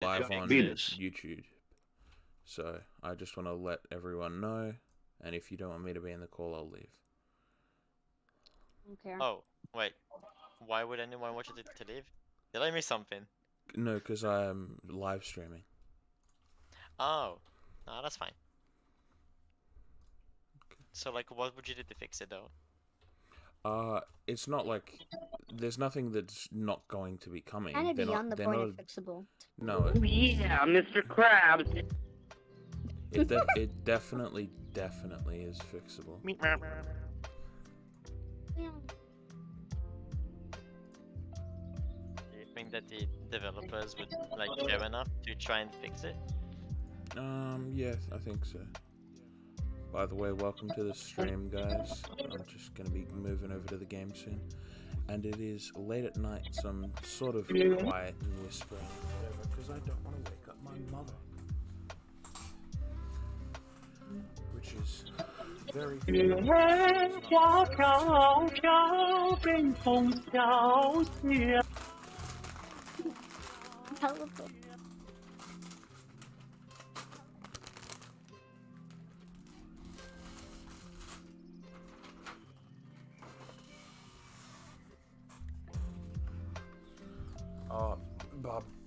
live on YouTube. So I just want to let everyone know, and if you don't want me to be in the call, I'll leave. Okay. Oh, wait. Why would anyone watch it to leave? Did I miss something? No, because I'm live streaming. Oh, no, that's fine. So, like, what would you do to fix it, though? It's not like there's nothing that's not going to be coming. Kind of They're beyond not, the they're point not, of fixable. No. Oh yeah, Mr. Krabs. It definitely is fixable. Yeah. Do you think that the developers would, like, care enough to try and fix it? Yeah, I think so. By the way, welcome to the stream, guys. I'm just gonna be moving over to the game soon. And it is late at night, so I'm sort of quiet and whispering and whatever, because I don't want to wake up my mother. Which is very...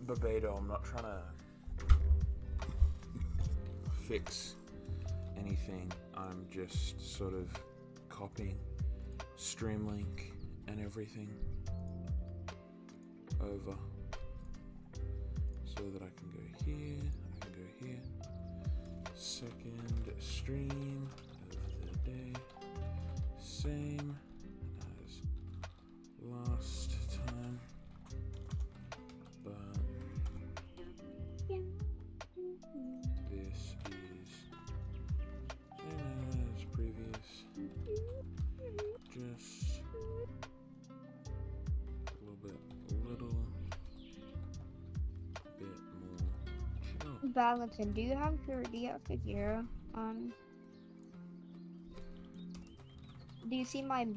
Barbado, I'm not trying to fix anything. I'm just sort of copying Streamlink and everything over so that I can go here, I can go here. Second stream of the day, same as last time, but this is same as previous, just a little bit more chill. Valentin, do you have Figura? Do you see my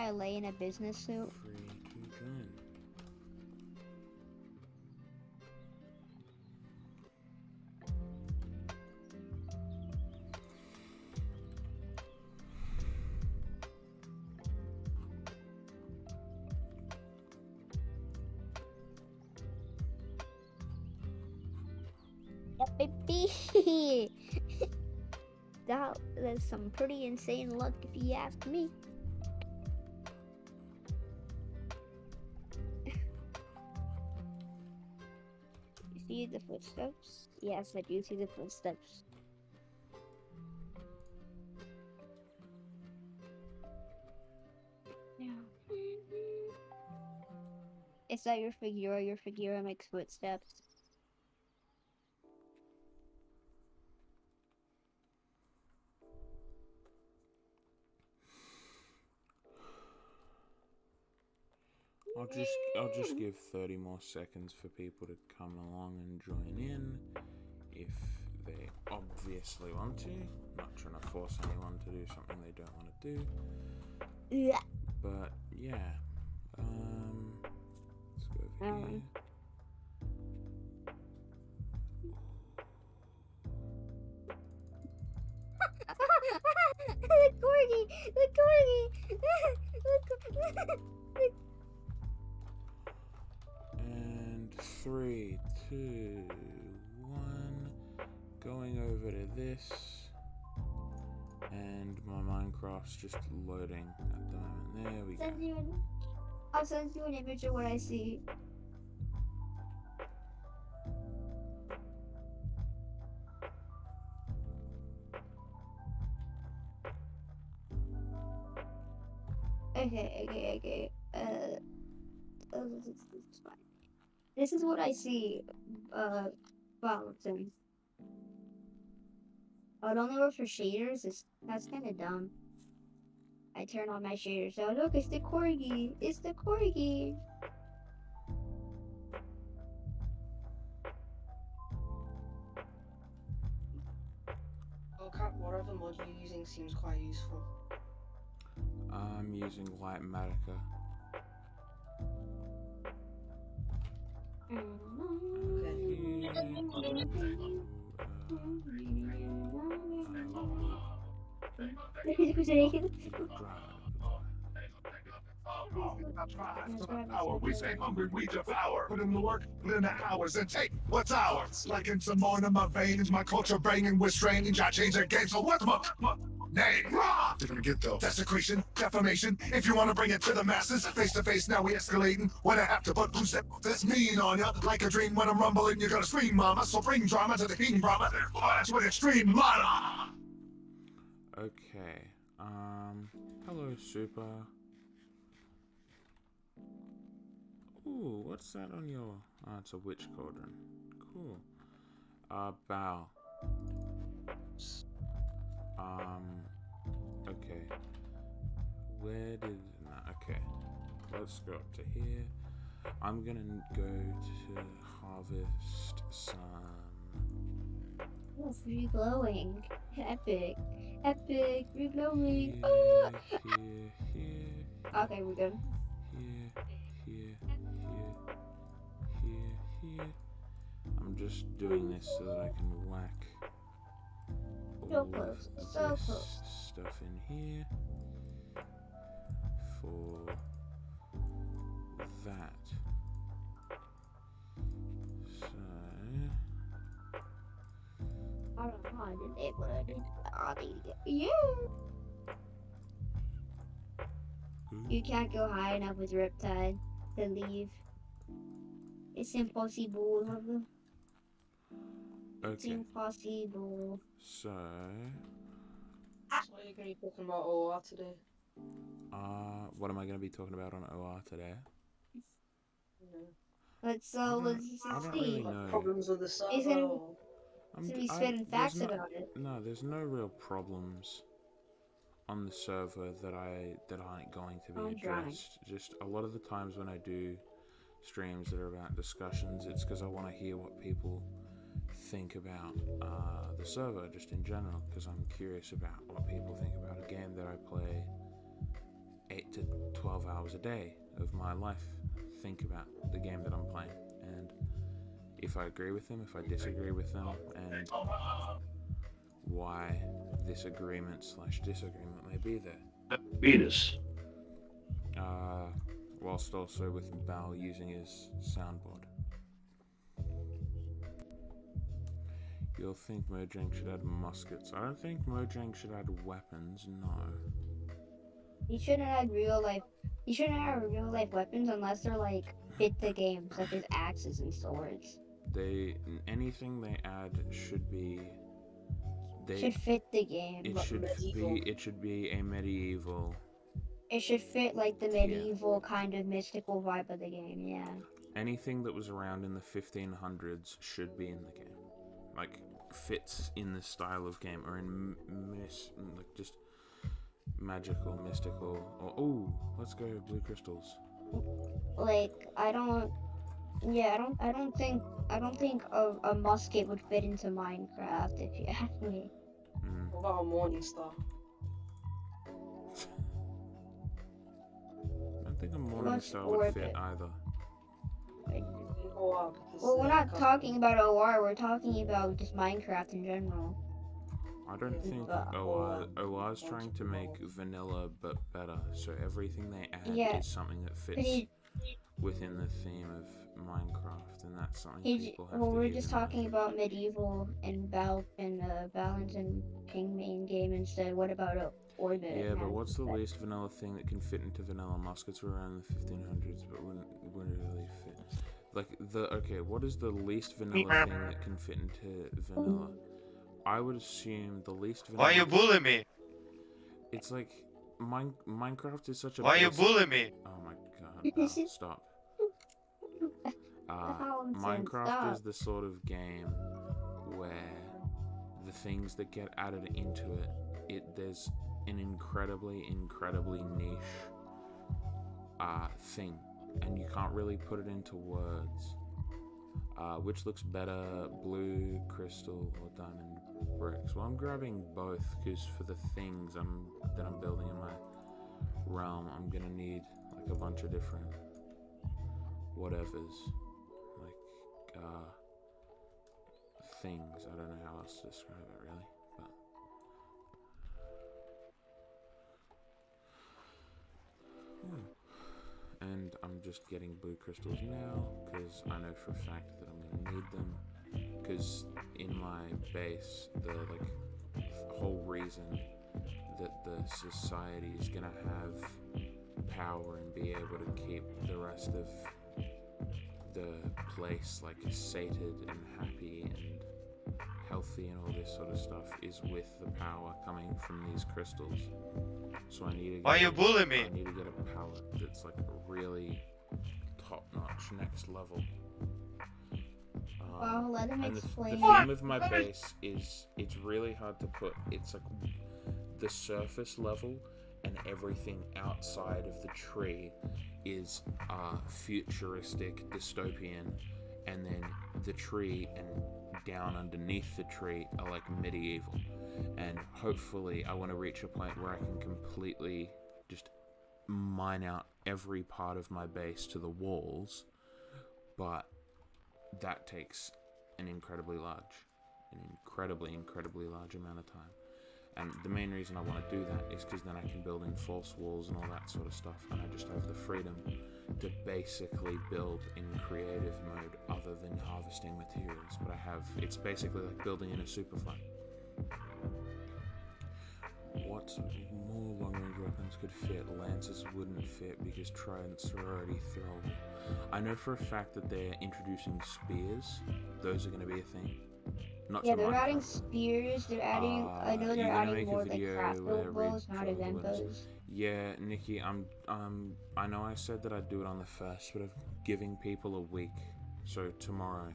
Elena business suit? Free to join. Yep, baby. That's some pretty insane luck if you ask me. You see the footsteps? Yes, I do see the footsteps. Yeah. Is that your Figura? Your Figura makes footsteps. I'll just give 30 more seconds for people to come along and join in if they obviously want to. Not trying to force anyone to do something they don't want to do. Yeah. But yeah. Let's go over here. The corgi! The corgi! And 3, 2, 1. Going over to this. And my Minecraft's just loading at the moment. There we go. I'll send you an image of what I see. Okay. This is fine. This is what I see. Balancing. Oh, it only works for shaders. That's kind of dumb. I turn on my shaders. Oh, look, it's the corgi. It's the corgi. CoCap, whatever mod you're using seems quite useful. I'm using Light Matica. Okay. Power, we stay hungry, we devour. Put in the work, put in the hours, and take what's ours. Like in some more in my veins, my culture banging with strange. I change the game, so what's my name? Didn't get though. Desecration, defamation. If you want to bring it to the masses, face to face, now we escalating. When I have to put boost this mean on ya. Like a dream when I'm rumbling, you're gonna scream, mama. So bring drama to the king, drama. That's with extreme lana. Okay. Hello, Super. Ooh, what's that on your... Oh, it's a witch cauldron. Cool. Bow. Okay. Where did... Nah, okay. Let's go up to here. I'm gonna go to harvest some... Oh, free glowing. Epic. Epic. Free glowing. Here, Ah! here. Okay, we're good. Here. I'm just doing this so that I can whack So all close, of so this close. stuff in here for that. So I don't know how I did it, but I did. Yeah. You can't go high enough with Riptide to leave. It's impossible. It's okay. impossible. So So you're gonna be talking about OR today? what am I going to be talking about on OR today? Let's I don't see. really Like know. problems with the server? He's gonna- Or... So he's spitting there's facts about it. No, there's no real problems on the server that aren't going to be I'm trying. addressed. Just a lot of the times when I do streams that are about discussions, it's because I want to hear what people think about the server just in general, because I'm curious about what people think about a game that I play 8 to 12 hours a day of my life. Think about the game that I'm playing, and if I agree with them, if I disagree with them, and why this agreement/disagreement may be there. Venus. Whilst also with Bal using his soundboard. You'll think Mojang should add muskets. I don't think Mojang should add weapons, no. You shouldn't have real life. You shouldn't have real life weapons unless they're like fit the game, such as axes and swords. Anything they add should be Should fit the game. it should be a medieval. It should fit like the medieval kind of mystical vibe of the game. Yeah. Anything that was around in the 1500s should be in the game. Like fits in the style of game, or in like just magical, mystical, or oh, let's go blue crystals. Like I don't think a musket would fit into Minecraft if you ask me. What about a morning star? I don't think a morning star would fit either. In OR, because Well, we're they're not custom. talking about OR. We're talking about just Minecraft in general. I don't think OR's trying to make vanilla but better, so everything they add is something that fits within the theme of Minecraft, and that's something people have to we're keep just in mind. talking about medieval and balance and king main game instead. What about orbit? Yeah, but what's the least vanilla thing that can fit into vanilla? Muskets were around the 1500s, but wouldn't really fit. Like what is the least vanilla thing that can fit into vanilla? I would assume the least vanilla. Why you bullying me? It's like Minecraft is such a. Why you bullying me? Oh my god! Val, stop. Minecraft is the sort of game where the things that get added into there's an incredibly niche thing, and you can't really put it into words. Which looks better, blue crystal or diamond bricks? Well, I'm grabbing both because for the things that I'm building in my realm, I'm gonna need like a bunch of different whatevers, like things. I don't know how else to describe it really, but and I'm just getting blue crystals now because I know for a fact that I'm going to need them, because in my base the whole reason that the society is going to have power and be able to keep the rest of the place like sated and happy and healthy and all this sort of stuff is with the power coming from these crystals. So I need to get Why you bullying me? I need to get a palette that's like really top-notch, next level. Well, let him And the explain. theme of my base is it's really hard to put. It's like the surface level and everything outside of the tree is futuristic, dystopian, and then the tree and down underneath the tree are like medieval. And hopefully I want to reach a point where I can completely just mine out every part of my base to the walls, but that takes an incredibly large amount of time. And the main reason I want to do that is because then I can build in false walls and all that sort of stuff, and I just have the freedom to basically build in creative mode other than harvesting materials. But it's basically like building in a super flat. What more long-range weapons could fit? Lances wouldn't fit because tridents are already throwable. I know for a fact that they're introducing spears. Those are going to be a thing. Not Yeah, to they're Minecraft. adding spears. They're adding. I know You're they're gonna adding make more a like video craft where build bows, not Reaper event wins. bows. Yeah, Nikki, I know I said that I'd do it on the 1st, but I'm giving people a week. So tomorrow,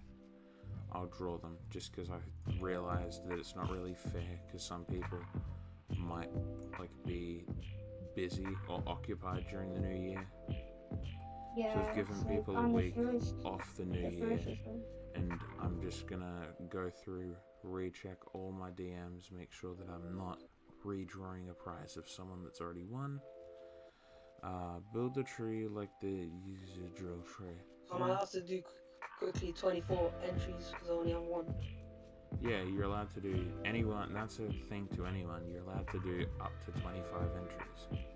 I'll draw them, just because I realized that it's not really fair, because some people might be busy or occupied during the new year. Yeah. So I've given it's people like a on week the first, off the new the year, first or so. and I'm just gonna go through, recheck all my DMs, make sure that I'm not redrawing a prize of someone that's already won. Build a tree like the user drill tree. So I'm allowed to do quickly 24 entries because I only have one. Yeah, you're allowed to do anyone. That's a thing to anyone. You're allowed to do up to 25 entries.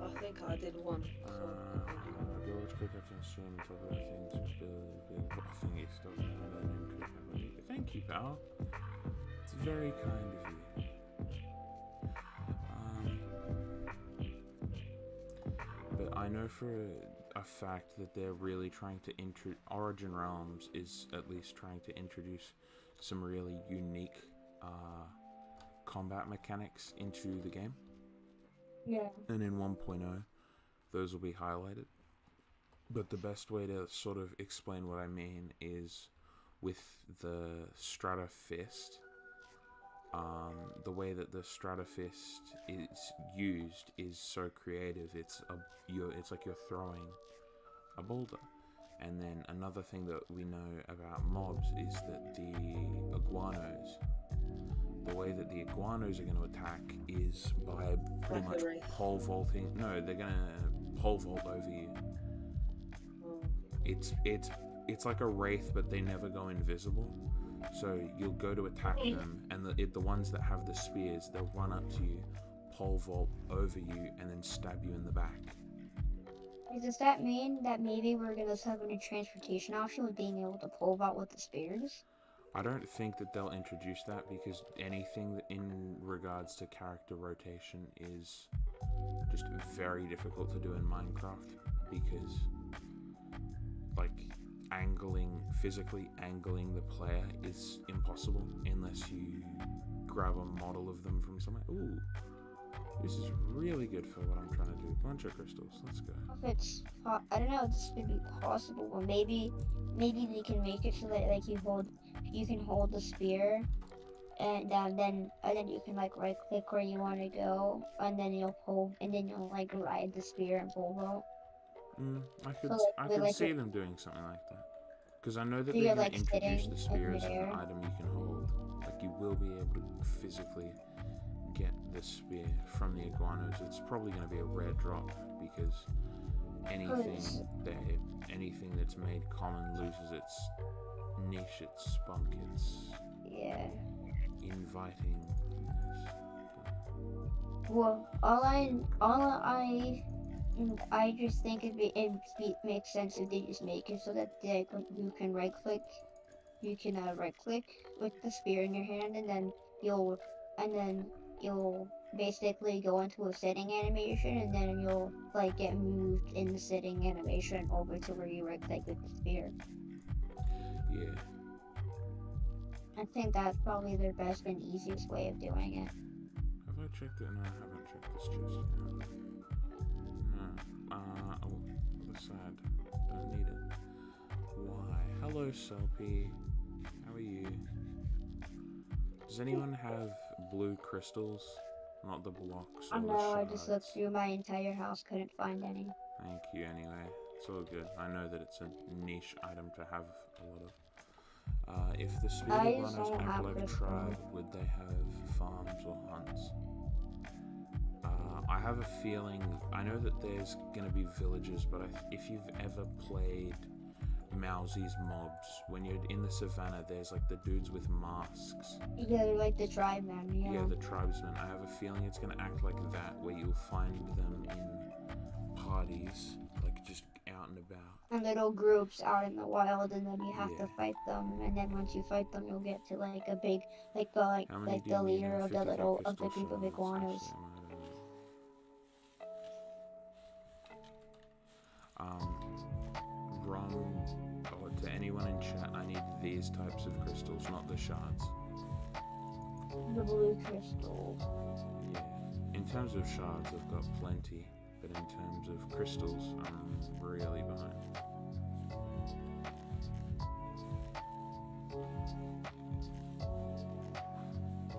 I think I did one. Go watch CoCap and stream and talk about things. Build I think he's talking about it. Thank you, pal. It's very kind of you. But I know for a fact that they're really trying to Origin Realms is at least trying to introduce some really unique combat mechanics into the game. Yeah. And in 1.0, those will be highlighted. But the best way to sort of explain what I mean is with the Strata Fist. The way that the Strata Fist is used is so creative. It's like you're throwing a boulder. And then another thing that we know about mobs is that the iguanos, the way that the iguanos are going to attack is by pretty much pole vaulting. No, they're going to pole vault over you. It's like a wraith, but they never go invisible. So you'll go to attack them, and the ones that have the spears, they'll run up to you, pole vault over you, and then stab you in the back. Does that mean that maybe we're gonna have a new transportation option with being able to pole vault with the spears? I don't think that they'll introduce that, because anything in regards to character rotation is just very difficult to do in Minecraft, because physically angling the player is impossible unless you grab a model of them from somewhere. Ooh, this is really good for what I'm trying to do. Bunch of crystals, let's go. If it's, I don't know if this would be possible, but maybe they can make it so that like you can hold the spear, and then you can like right click where you want to go, and then you'll like ride the spear and pole vault. I could see them doing something like that, because I know that So they're you're, going to like, introduce sitting the spear in as an midair. item you can hold. Like, you will be able to physically get the spear from the iguanas. It's probably going to be a rare drop, because anything anything that's made common loses its niche, its spunk, its Yeah. invitingness. Well, I just think it makes sense if they just make it so that you can right click. You can right click with the spear in your hand, and then you'll basically go into a sitting animation, and then you'll like get moved in the sitting animation over to where you right click with the spear. Yeah. I think that's probably their best and easiest way of doing it. Have I checked it? No, I haven't checked this chest yet. No. Oh, other side. Don't need it. Why? Hello, Selpy. How are you? Does anyone have blue crystals? Not the blocks or the No, I shards. just looked through my entire house, couldn't find any. Thank you anyway. It's all good. I know that it's a niche item to have a lot of. If the I spirit just runners don't act have like a crystals. tribe, would they have farms or hunts? I have a feeling. I know that there's gonna be villages, but if you've ever played Mousie's mobs, when you're in the savannah, there's like the dudes with masks. Yeah, they're like the tribe men, Yeah, the tribesmen. I have a feeling it's gonna act like that, where you'll find them in parties, like just out and about. And little groups out in the wild, and then you have Yeah. to fight them. And then once you fight them, you'll get to like a big, How many do the you need? leader of the 50k group crystal of shards. iguanas. Rom, or to anyone in chat, I need these types of crystals, not the shards. The blue crystal. Yeah. In terms of shards, I've got plenty, but in terms of crystals, I'm really behind.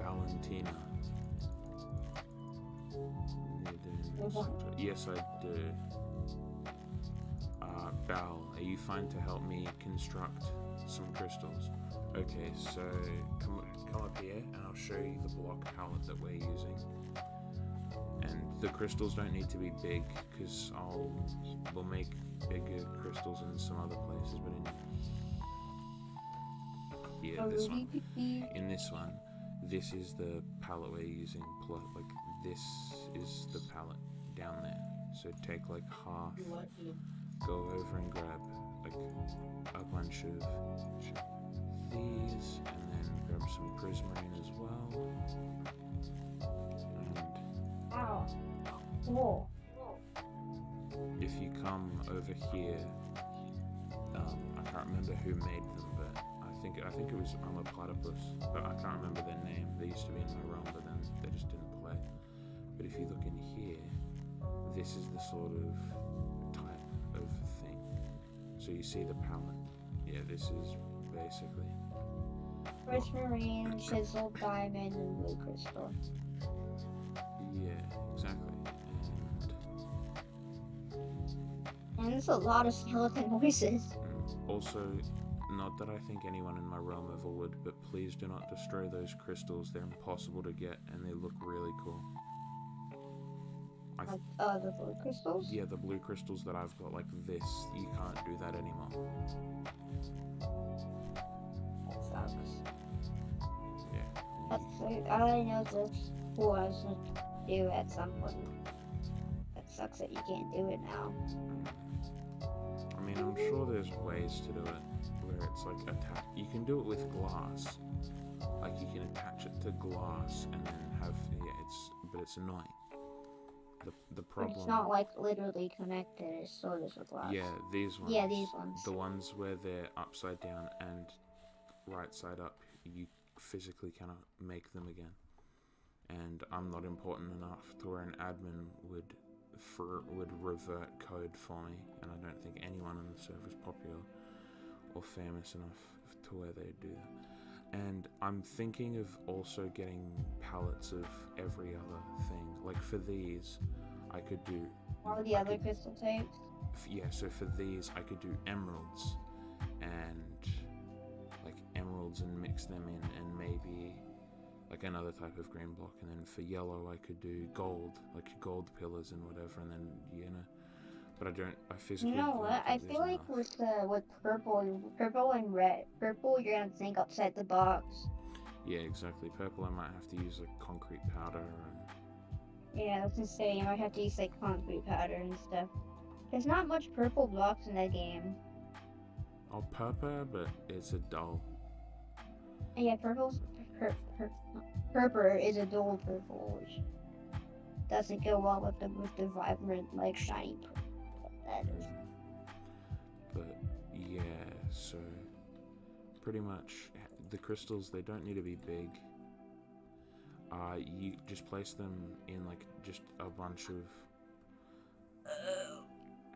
Valentina. Yes, I do. Bal, are you fine to help me construct some crystals? Okay, so come up here and I'll show you the block palette that we're using. And the crystals don't need to be big, because we'll make bigger crystals in some other places, but in this one, this is the palette we're using, like this is the palette down there. So take like half, go over and grab like a bunch of these, and then grab some prismarine as well. And Cool. if you come over here, I can't remember who made them, but I think it was Platypus, but I can't remember their name. They used to be in my realm, but then they just didn't play. But if you look in here, this is the sort of type of thing. So you see the palette. Yeah, this is basically Prismarine, chiseled diamond, and blue crystal. yeah, exactly. And there's a lot of skeleton voices. Also, not that I think anyone in my realm ever would, but please do not destroy those crystals. They're impossible to get, and they look really cool. The blue crystals? Yeah, the blue crystals that I've got, like this, you can't do that anymore. That sucks. Yeah. I know this was to do at some point. That sucks that you can't do it now. I mean, I'm sure there's ways to do it where it's like you can do it with glass. Like you can attach it to glass and then have but it's annoying. The problem. But it's not like literally connected. It's sort of with glass. Yeah, these ones. Yeah, these ones. The ones where they're upside down and right side up, you physically cannot make them again. And I'm not important enough to where an admin would revert code for me, and I don't think anyone on the server is popular or famous enough to where they'd do that. And I'm thinking of also getting palettes of every other thing. Like for these, I could do... All the other crystal types? Yeah, so for these, I could do emeralds and mix them in, and maybe like another type of green block. And then for yellow, I could do gold, like gold pillars and whatever. And then, But I physically You know don't what? I think feel there's like enough. with purple and red. Purple, you're gonna think outside the box. Yeah, exactly. Purple, I might have to use like concrete powder and. Yeah, I was gonna say you might have to use like concrete powder and stuff. There's not much purple blocks in that game. Oh, purple, but it's a dull. And yeah, purple is a dull purple, which doesn't go well with the vibrant like shiny purple. That is. But yeah, so pretty much the crystals, they don't need to be big. You just place them in like just a bunch of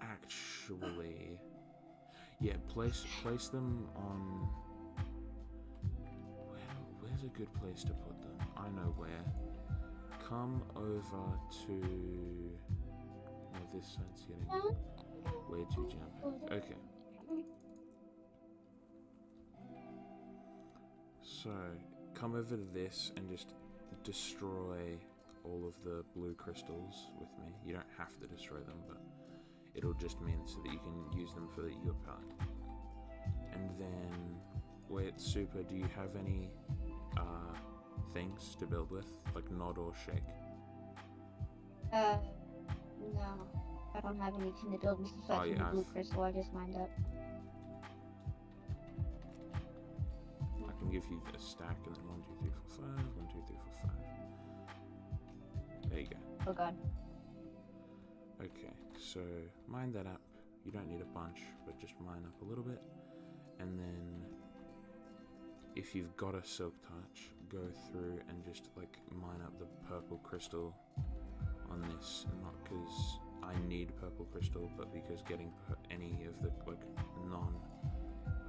actually, yeah, place them on where's a good place to put them? I know where. Come over to this side's getting way too jumpy. Okay. So, come over to this and just destroy all of the blue crystals with me. You don't have to destroy them, but it'll just mean so that you can use them for your part. And then, wait, Super, do you have any things to build with? Like nod or shake? No. I don't have anything to build with aside from the blue crystal I just mined up. I can give you this stack and then 1, 2, 3, 4, 5. 1, 2, 3, 4, 5. There you go. Oh god. Okay, so mine that up. You don't need a bunch, but just mine up a little bit. And then if you've got a silk touch, go through and just like mine up the purple crystal on this, not because I need purple crystal, but because getting any of the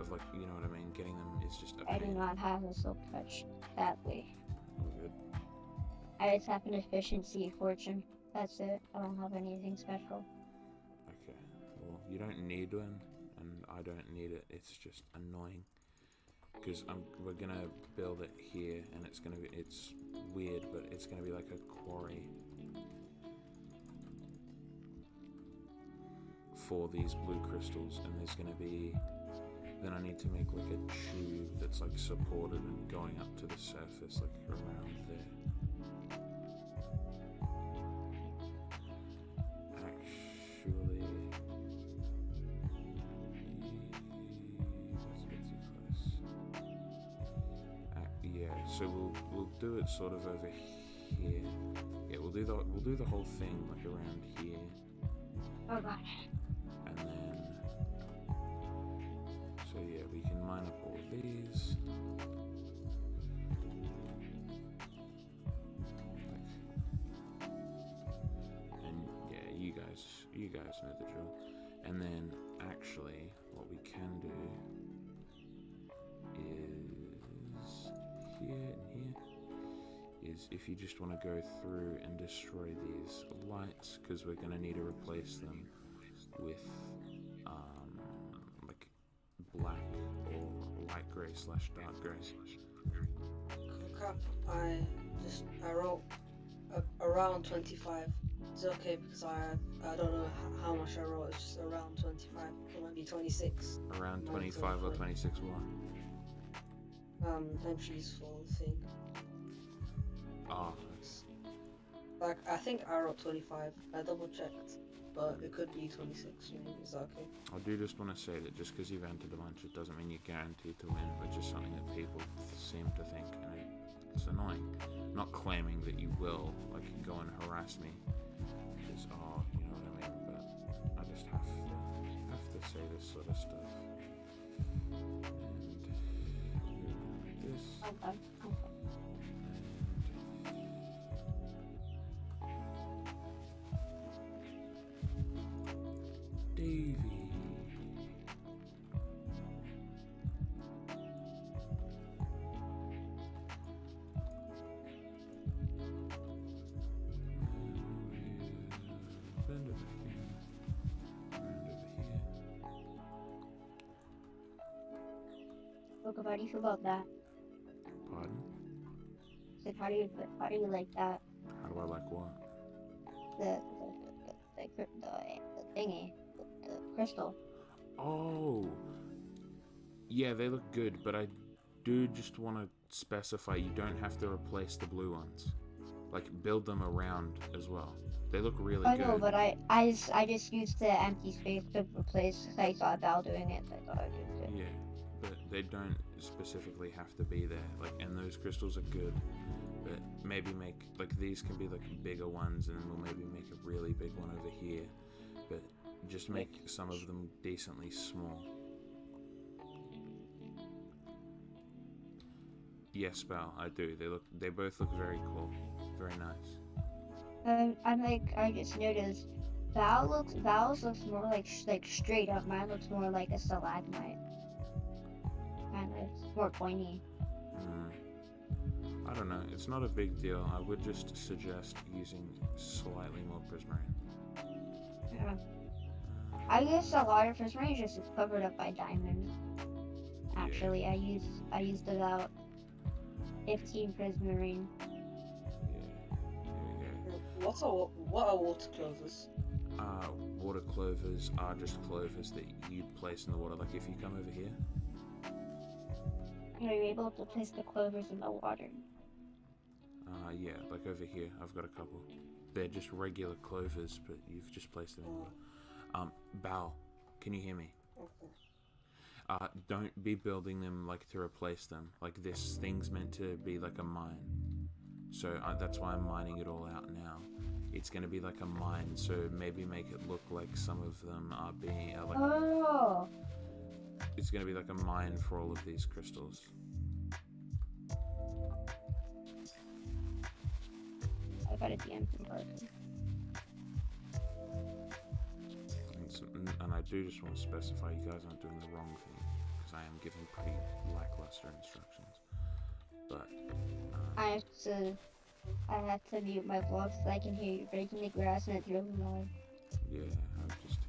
like you know what I mean, getting them is just a pain. I do not have a silk touch that way. All good. I just have an efficiency fortune. That's it. I don't have anything special. Okay, well, you don't need one, and I don't need it. It's just annoying. Because we're gonna build it here, and it's weird, but it's gonna be like a quarry for these blue crystals, and there's gonna be, then I need to make like a tube that's like supported and going up to the surface, like around there. Actually, that's a bit too close. Yeah, so we'll do it sort of over here. Yeah, we'll do the whole thing like around here. Oh god. And then, so yeah, we can mine up all of these. And yeah, you guys know the drill. And then, actually, what we can do is here and here. Is if you just want to go through and destroy these lights, because we're going to need to replace them with like black or light grey / dark grey. CoCap, I wrote around 25. It's okay because I don't know how much I wrote. It's just around 25. It might be 26. Around 25 or 26 what? Entries for the thing. Ah. Like I think I wrote 25. I double checked, but it could be 26. Maybe is that okay? I do just want to say that just because you've entered a bunch, it doesn't mean you're guaranteed to win, which is something that people seem to think, and it's annoying. Not claiming that you will, like, go and harass me, because, you know what I mean, but I just have to say this sort of stuff. And this. Okay. Davey. Bend it back in. Round over here. Look, how do you feel about that? Pardon? Like, how do you like that? How do I like what? The thingy. crystal. Oh. Yeah, they look good, but I do just want to specify you don't have to replace the blue ones. Like, build them around as well. They look really I good. know, but I just used the empty space to replace. I saw Val doing it, so I thought I'd do it too. Yeah, but they don't specifically have to be there. Like, and those crystals are good, but maybe make, like, these can be like bigger ones, and then we'll maybe make a really big one over here. But just make some of them decently small. Yes, Val, I do. They both look very cool, very nice. I just noticed Val's looks more like straight up. Mine looks more like a stalagmite. Kind of more pointy. I don't know. It's not a big deal. I would just suggest using slightly more prismarine. Yeah. I guess a lot of prismarine is just covered up by diamond. Actually, I used about 15 prismarine. What are water clovers? Water clovers are just clovers that you place in the water. Like if you come over here. Are you able to place the clovers in the water? Yeah, like over here, I've got a couple. They're just regular clovers, but you've just placed them in water. Bal, can you hear me? Okay. Don't be building them like to replace them. Like this thing's meant to be like a mine. So that's why I'm mining it all out now. It's going to be like a mine, so maybe make it look like some of them are being like... Oh! It's going to be like a mine for all of these crystals. I got a DM from person. And I do just want to specify you guys aren't doing the wrong thing, because I am giving pretty lackluster instructions. But... I have to mute my vlog so I can hear you breaking the grass and it's really loud. Yeah, I've just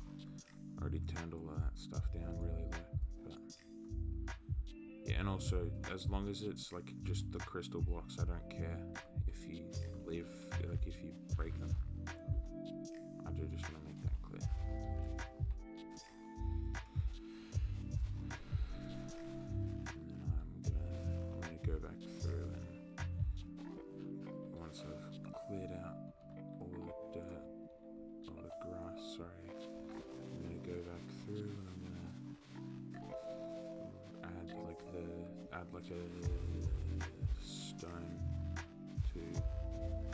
already turned all of that stuff down really low. But yeah, and also, as long as it's like just the crystal blocks, I don't care if you leave, like if you break them. I do just want to make that clear. And then I'm gonna go back through and once I've cleared out all the dirt, all the grass, sorry, I'm gonna go back through and I'm gonna add like a stone to,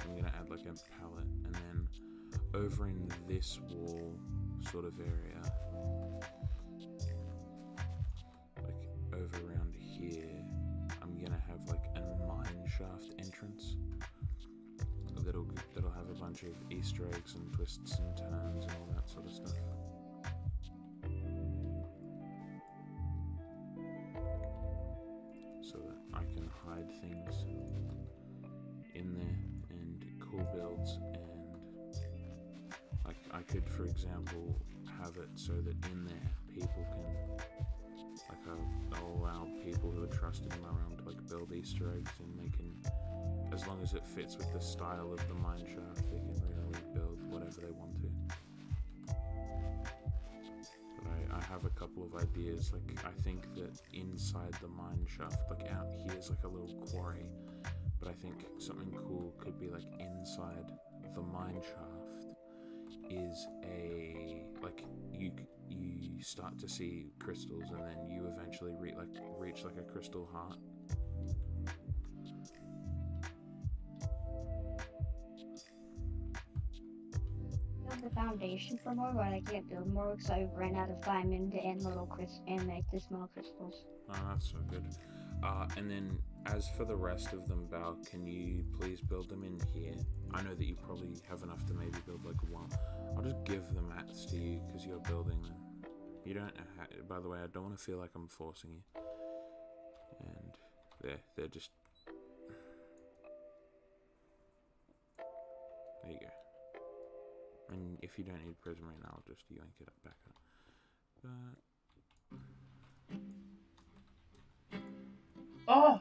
I'm gonna add like a pallet, and then over in this wall sort of area, like over around here, I'm gonna have like a mine shaft entrance. That'll have a bunch of Easter eggs and twists and turns and all that sort of stuff. So that I can hide things in there and cool builds, and like I could, for example, have it so that in there people can, like I'll allow people who are trusted in my realm to like build Easter eggs, and they can, as long as it fits with the style of the mine shaft, they can really build whatever they want to. But I have a couple of ideas. Like I think that inside the mine shaft, like out here is like a little quarry, but I think something cool could be like inside the mine shaft is a, like you start to see crystals, and then you eventually reach like a crystal heart. The foundation for more, but I can't build more because I've run out of diamond and like the small crystals. Oh, that's so good. And then as for the rest of them, Bal, can you please build them in here? I know that you probably have enough to maybe build like one. I'll just give the mats to you because you're building them. You don't. By the way, I don't want to feel like I'm forcing you. And they're just. There you go. And if you don't need prismarine, I'll just yank it back up. Oh!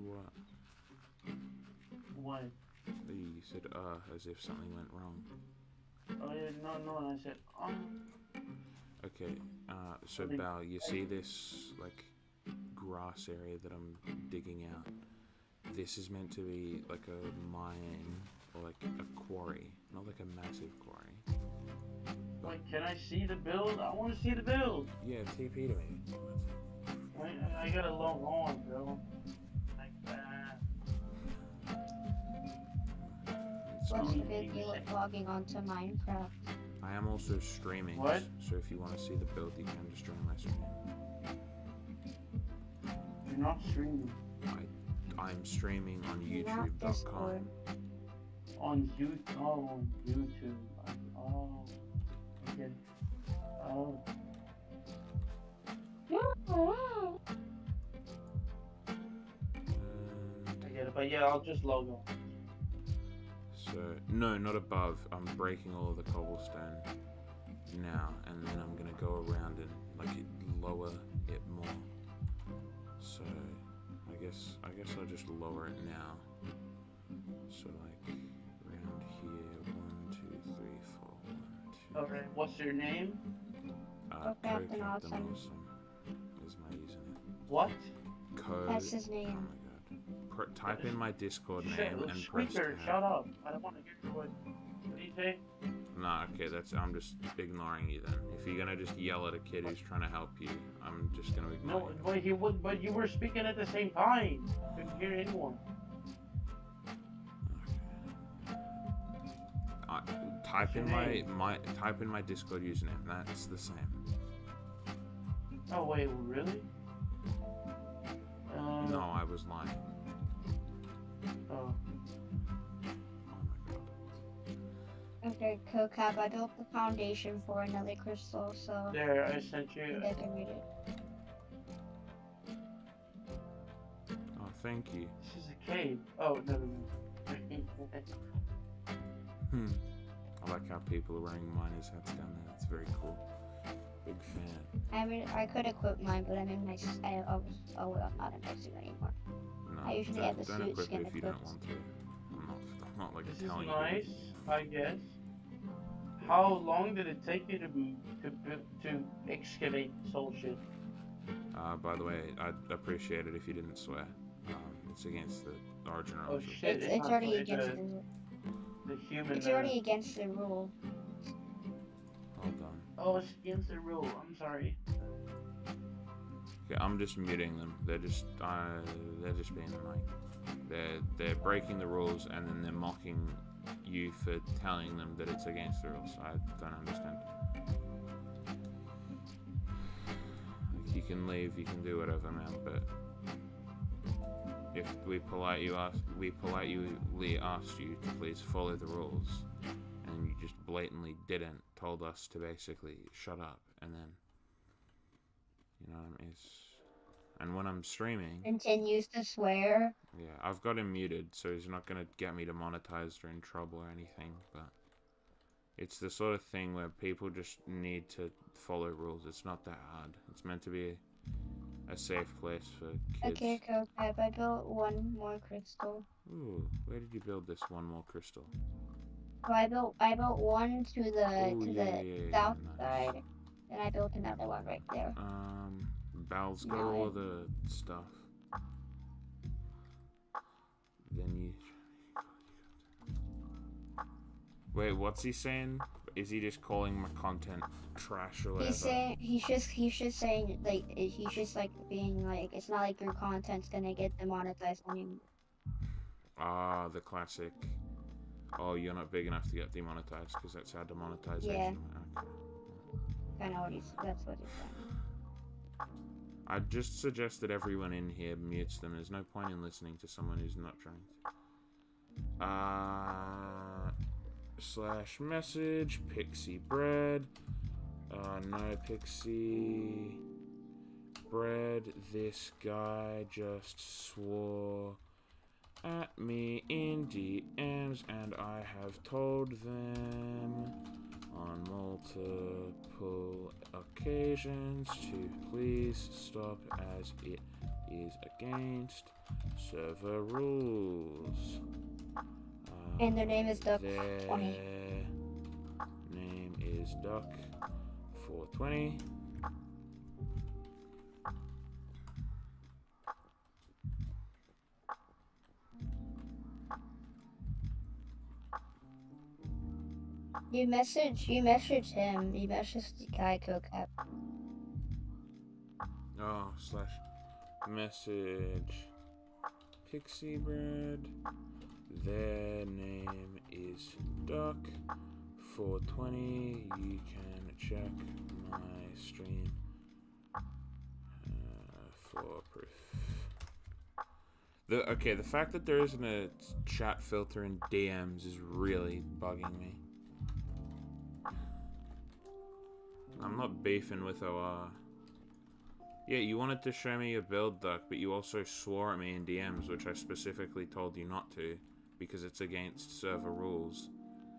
What? What? You said, as if something went wrong. Oh, yeah, no, I said, oh. Okay. So Bal, you see this like grass area that I'm digging out? This is meant to be like a mine or like a quarry, not like a massive quarry. Like, can I see the build? I want to see the build. Yeah, TP to me. I gotta log on, bro. Like that. What's the Um, big deal with logging onto Minecraft? I am also streaming. What? So if you want to see the build, you can just join my stream. You're not streaming. I'm streaming on Not YouTube.com. Discord. On YouTube. Oh, on YouTube. Oh. I get it. Oh. I get it. But yeah, I'll just log on. So no, not above. I'm breaking all of the cobblestone now, and then I'm gonna go around and like lower it more. So I guess I'll just lower it now. So like around here, 1, 2, 3, 4, 1, 2. Okay, what's your name? CoCap CoCap Awesome. is my username. What? That's his Oh name. my god. Type in my Discord name and press Squeaker, tab. shut up. I don't want to hear what do you say? Nah, okay, I'm just ignoring you then. If you're gonna just yell at a kid who's trying to help you, I'm just gonna ignore No, you. but you were speaking at the same time. Couldn't hear anyone. Type in your type in my Discord username. That's the same. Oh wait, really? No, I was lying. Oh. Oh my god. Okay, CoCap, I built the foundation for another crystal, so There, I sent you. I can read it. Oh, thank you. This is a cave. Oh, never mind. I like how people are wearing miners hats down there. That's very cool. Big fan. I mean, I could equip mine, but I'm in my. I'm not in my suit anymore. No, I usually have the don't suit equip skin it if you don't equipped. want to. I'm not like This is telling nice, you. I guess. How long did it take you to excavate soul shit? By the way, I'd appreciate it if you didn't swear. It's against the origin Oh rules. shit! It's not already like against the human. It's already against the rule. Hold on. Oh, it's against the rule. I'm sorry. Okay, I'm just muting them. They're just being annoying. They're breaking the rules and then they're mocking you for telling them that it's against the rules. I don't understand. Like, you can leave, you can do whatever, man, but if we politely asked you to please follow the rules, and you just blatantly didn't, told us to basically shut up, and then, you know what I mean? And when I'm streaming, Continues to swear. yeah, I've got him muted, so he's not gonna get me demonetized or in trouble or anything, but it's the sort of thing where people just need to follow rules. It's not that hard. It's meant to be a safe place for kids. Okay, CoCap, I built one more crystal. Ooh, where did you build this one more crystal? So I built one to the Ooh, yeah, south nice. side, and I built another one right there. Bal's got No, all the stuff. Then you... Wait, what's he saying? Is he just calling my content trash or whatever? He's just saying like he's just like being like it's not like your content's gonna get demonetized on you. Ah, the classic. Oh, you're not big enough to get demonetized because that's how demonetization. Yeah. Okay. Kinda what that's what he's saying. I'd just suggest that everyone in here mutes them. There's no point in listening to someone who's not trying to. / message Pixie Bread. No Pixie Bread. This guy just swore at me in DMs, and I have told them on multiple occasions to please stop as it is against server rules. And their name is Duck Their 20. name is Duck 420. You message him. You message the guy CoCap. Oh, slash message Pixie Bread. Their name is Duck. 420. You can check my stream for proof. The fact that there isn't a chat filter in DMs is really bugging me. I'm not beefing with OR. Yeah, you wanted to show me your build, Duck, but you also swore at me in DMs, which I specifically told you not to, because it's against server rules.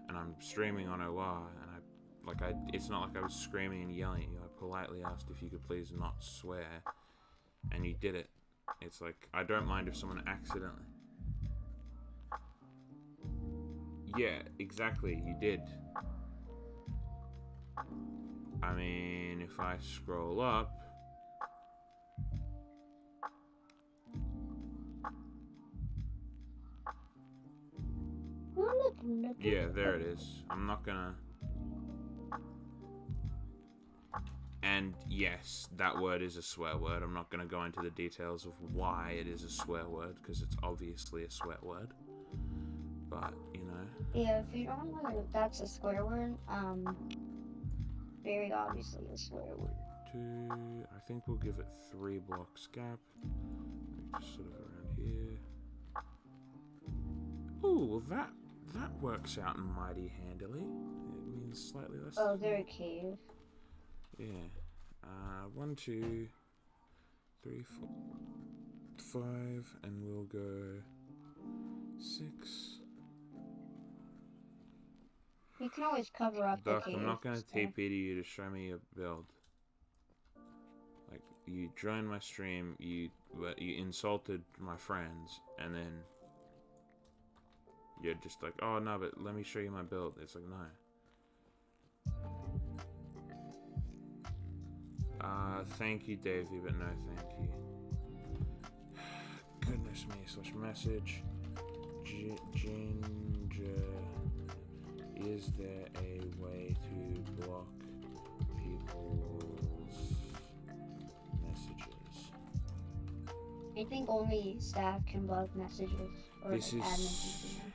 And I'm streaming on OR, and it's not like I was screaming and yelling at you. I politely asked if you could please not swear, and you did it. It's like, I don't mind if someone accidentally... Yeah, exactly, you did. I mean, if I scroll up... Yeah, there it is. I'm not gonna... And yes, that word is a swear word. I'm not gonna go into the details of why it is a swear word, because it's obviously a swear word. But, you know... Yeah, if you don't know if that's a swear word, very obviously a swear word. I think we'll give it 3 blocks gap. Just sort of around here. Ooh, well that works out mighty handily. It means slightly less. Oh, they're a cave. Yeah. 1, 2, 3, 4, 5, and we'll go 6. You can always cover up Duck, the cave. I'm not gonna so. TP to you to show me your build. Like, you joined my stream, you insulted my friends, and then you're just like, oh no, but let me show you my build. It's like, no. Thank you, Davey, but no thank you. Goodness me, slash message. Ginger, is there a way to block people's messages? I think only staff can block messages, or This like, is... admins can.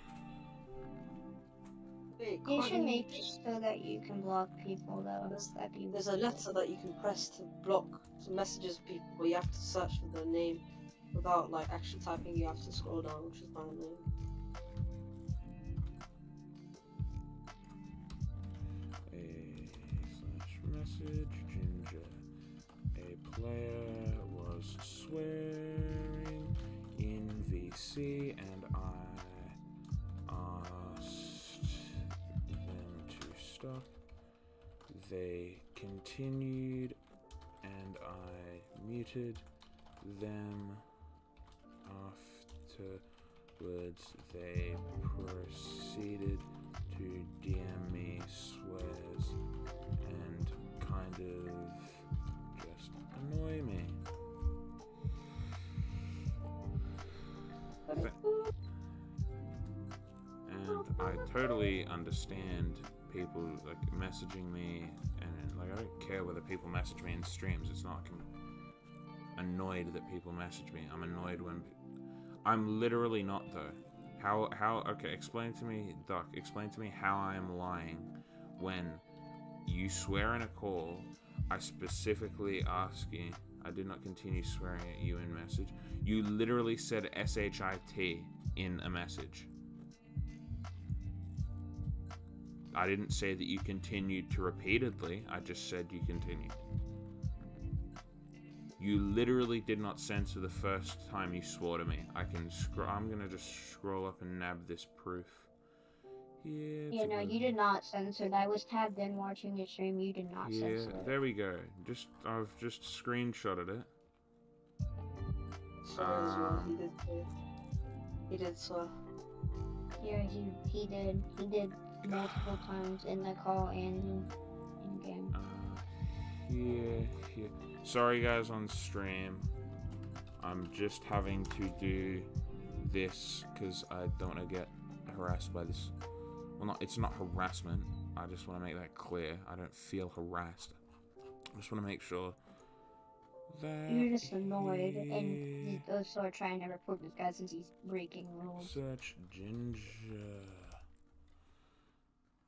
Wait, You can't should make it so that you can block people, though. That'd be There's a letter that you can press to block some messages people, but you have to search for the name without like actually typing. You have to scroll down, which is my name. Message Ginger. A player was swearing in VC and I asked them to stop. They continued and I muted them. Afterwards, they proceeded to DM me swears and kind of just annoy me. And I totally understand people like messaging me, and like I don't care whether people message me in streams. It's not like I'm annoyed that people message me. I'm annoyed when I'm literally not though. How okay, explain to me, Doc, explain to me how I am lying when you swear in a call. I specifically ask you. I did not continue swearing at you in message. You literally said SHIT in a message. I didn't say that you continued to repeatedly. I just said you continued. You literally did not censor the first time you swore to me. I'm gonna just scroll up and nab this proof. Yeah, no, you did not censor that. I was tabbed in watching your stream. You did not censor it. There we go. I've just screenshotted it. Swear as well. He did swear. Yeah, he did multiple times in the call and in game. here, here. Sorry guys on stream. I'm just having to do this because I don't want to get harassed by this. Well, it's not harassment. I just want to make that clear. I don't feel harassed. I just want to make sure that You're just annoyed, and he's also trying to report this guy since he's breaking rules. search Ginger.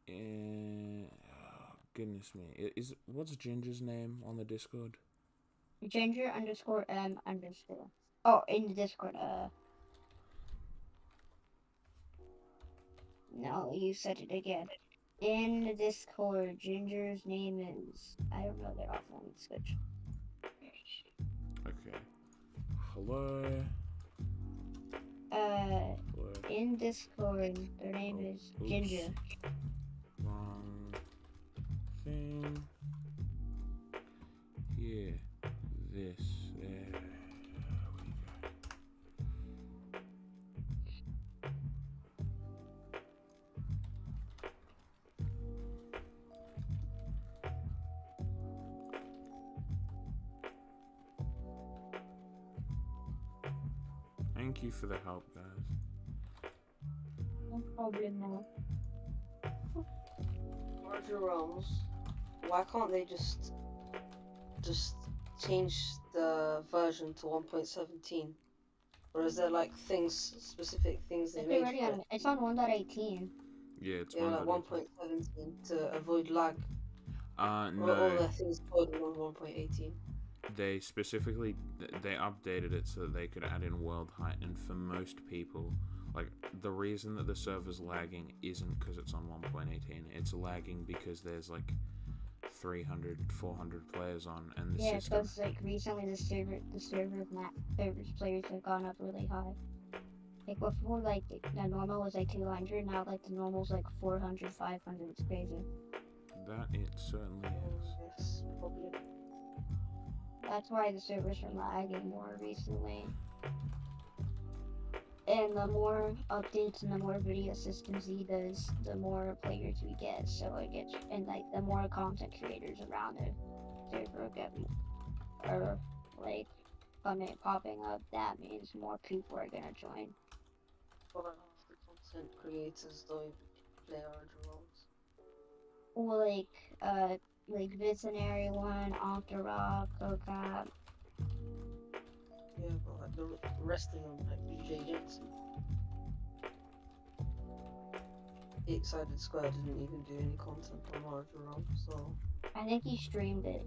And oh, goodness me, what's Ginger's name on the Discord? Ginger_M_. Oh, in the Discord. No, you said it again. In the Discord, Ginger's name is, I don't know their offline switch. Okay. Hello. Uh, Hello. in Discord, their name is Oops. Ginger. Wrong thing. Here. This. There. We go. Thank you for the help, guys. No problem, no. Larger realms. Why can't they just change the version to 1.17? Or is there like specific things they It's made already for on. it? It's on 1.18. Yeah, it's Yeah, like 1.18. 1.17 to avoid lag. All No. the things coded on 1.18. They specifically they updated it so that they could add in world height, and for most people, like, the reason that the server's lagging isn't because it's on 1.18. It's lagging because there's like 300, 400 players on, and the Yeah, system. because like recently the server's players have gone up really high. Like before, like the normal was like 200. Now like the normal's like 400, 500. It's crazy. That it certainly is. Yes, probably. That's why the servers are lagging more recently. And the more updates and the more video systems he does, the more players we get. So it gets, and like the more content creators around the server are like popping up. That means more people are gonna join. But half the content creators don't even play larger realms. Or like Visionary One, Octorok, CoCap. Yeah, but like the rest of them, like BJ Jensen. Eight-sided square didn't even do any content on larger realms, so I think he streamed it.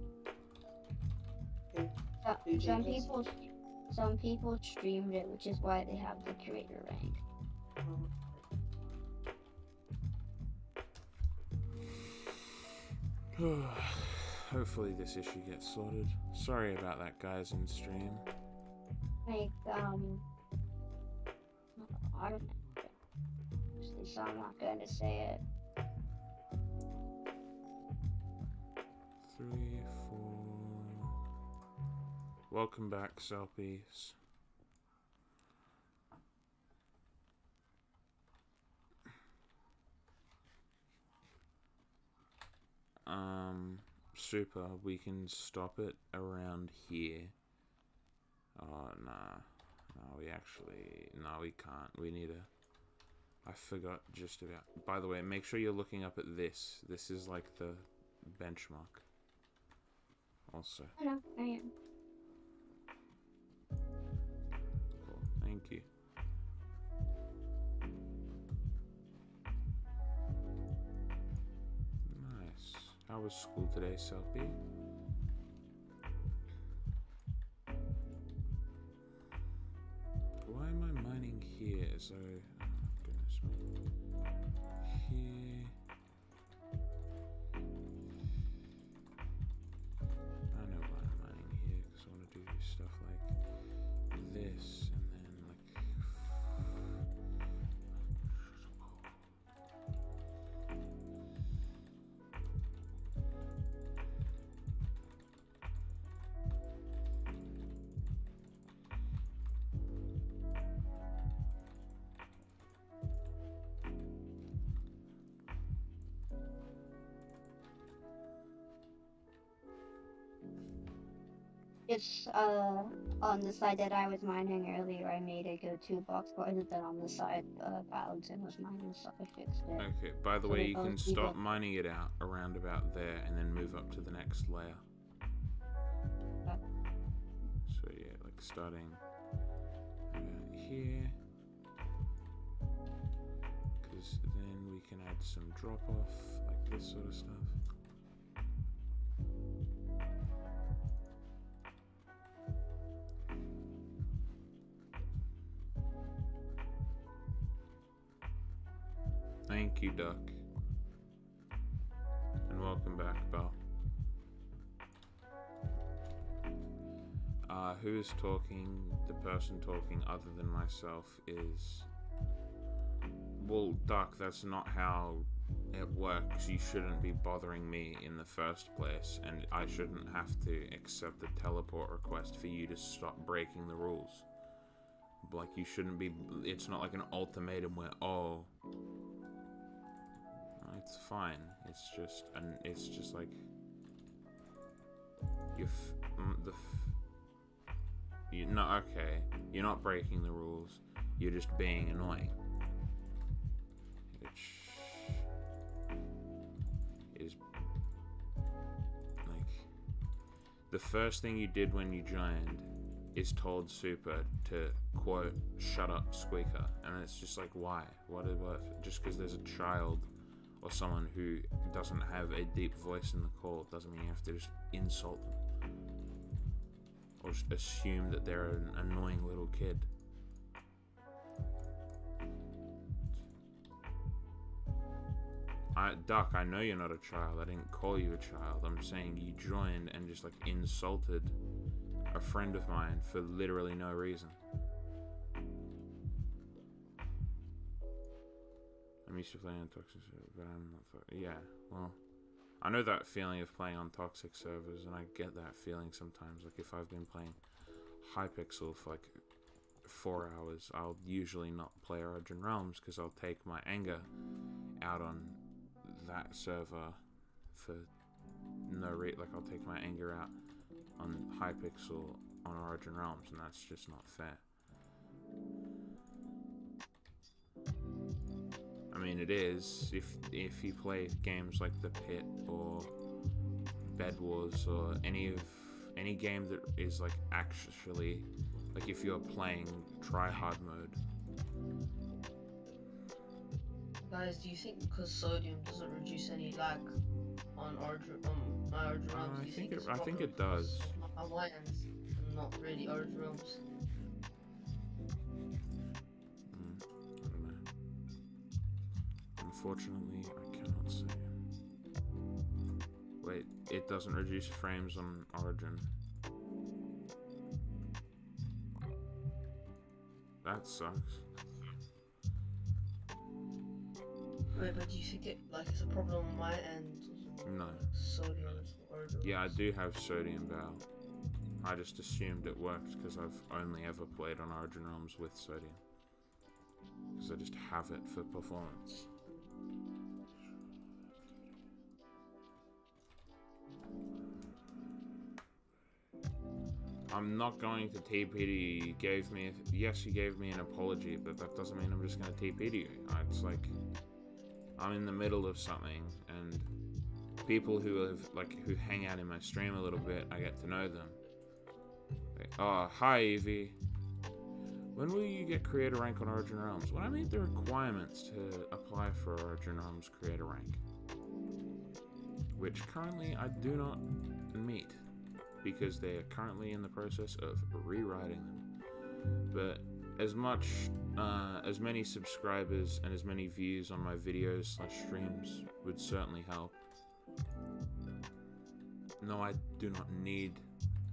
Okay. Some people streamed it, which is why they have the creator rank. Hopefully this issue gets sorted. Sorry about that, guys, in stream. Like, I don't know. So I'm not going to say it. 3, 4. Welcome back, Selpies. Super, we can stop it around here. Oh, nah. No, we can't. We need a... I forgot just about... By the way, make sure you're looking up at this. This is like the benchmark. Also. I know, I am. Cool. Thank you. Nice. How was school today, Selfie? Why am I mining here? So, oh, goodness me. Here. I know why I'm mining here, because I want to do stuff like this, and then like... just on the side that I was mining earlier, I made it go 2 blocks farther than on the side Paladin was mining, so I fixed it. Okay, by the So way, they you can both do stop that. mining it out around about there and then move up to the next layer. Okay. So yeah, like starting here. Because then we can add some drop off, like this sort of stuff. Thank you, Duck. And welcome back, Belle. Who is talking? The person talking other than myself is... Well, Duck, that's not how it works. You shouldn't be bothering me in the first place, and I shouldn't have to accept the teleport request for you to stop breaking the rules. Like, you shouldn't be... It's not like an ultimatum where, oh... It's fine. It's just like... You're not okay. You're not breaking the rules. You're just being annoying. Which is like the first thing you did when you joined is told Super to quote "shut up, Squeaker," and it's just like, why? What? Just because there's a child or someone who doesn't have a deep voice in the call doesn't mean you have to just insult them. Or just assume that they're an annoying little kid. Duck, I know you're not a child. I didn't call you a child. I'm saying you joined and just like insulted a friend of mine for literally no reason. I'm used to playing on toxic servers, but I'm not. Yeah, well, I know that feeling of playing on toxic servers, and I get that feeling sometimes. Like if I've been playing Hypixel for like 4 hours, I'll usually not play Origin Realms because I'll take my anger out on that server for no reason. Like I'll take my anger out on Hypixel on Origin Realms, and that's just not fair. I mean, it is if you play games like The Pit or Bed Wars or any game that is like actually like if you're playing try hard mode. Guys, do you think because sodium doesn't reduce any lag on Origin Realms, do you think it's a I think problem it does. on my end, and not really Origin Realms? I don't know. Unfortunately, I cannot say. Wait, it doesn't reduce frames on Origin. That sucks. Wait, but do you think it like it's a problem on my end? No. Sodium or Origin Yeah, I Realms? do have Sodium Bow. I just assumed it worked because I've only ever played on Origin Realms with Sodium. Because I just have it for performance. I'm not going to TP to you. You gave me, yes, you gave me an apology, but that doesn't mean I'm just going to TP to you. It's like, I'm in the middle of something, and people who hang out in my stream a little bit, I get to know them. Like, oh, hi Evie. When will you get creator rank on Origin Realms? When I meet the requirements to apply for Origin Realms creator rank, which currently I do not meet, because they are currently in the process of rewriting them. But as many subscribers and as many views on my videos / streams would certainly help. No, I do not need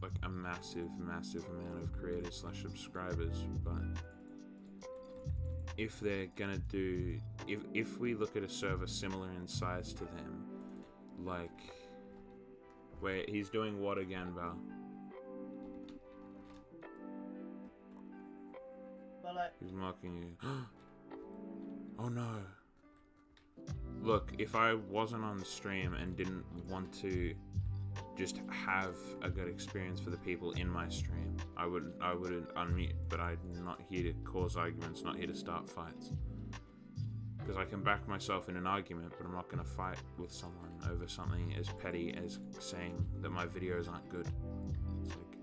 like a massive amount of creators / subscribers, but if they're gonna do, if we look at a server similar in size to them, like, wait, he's doing what again, Val? But like, He's mocking you. Oh no. Look, if I wasn't on stream and didn't want to just have a good experience for the people in my stream. I wouldn't unmute, but I'm not here to cause arguments, not here to start fights. Because I can back myself in an argument, but I'm not going to fight with someone over something as petty as saying that my videos aren't good. It's like,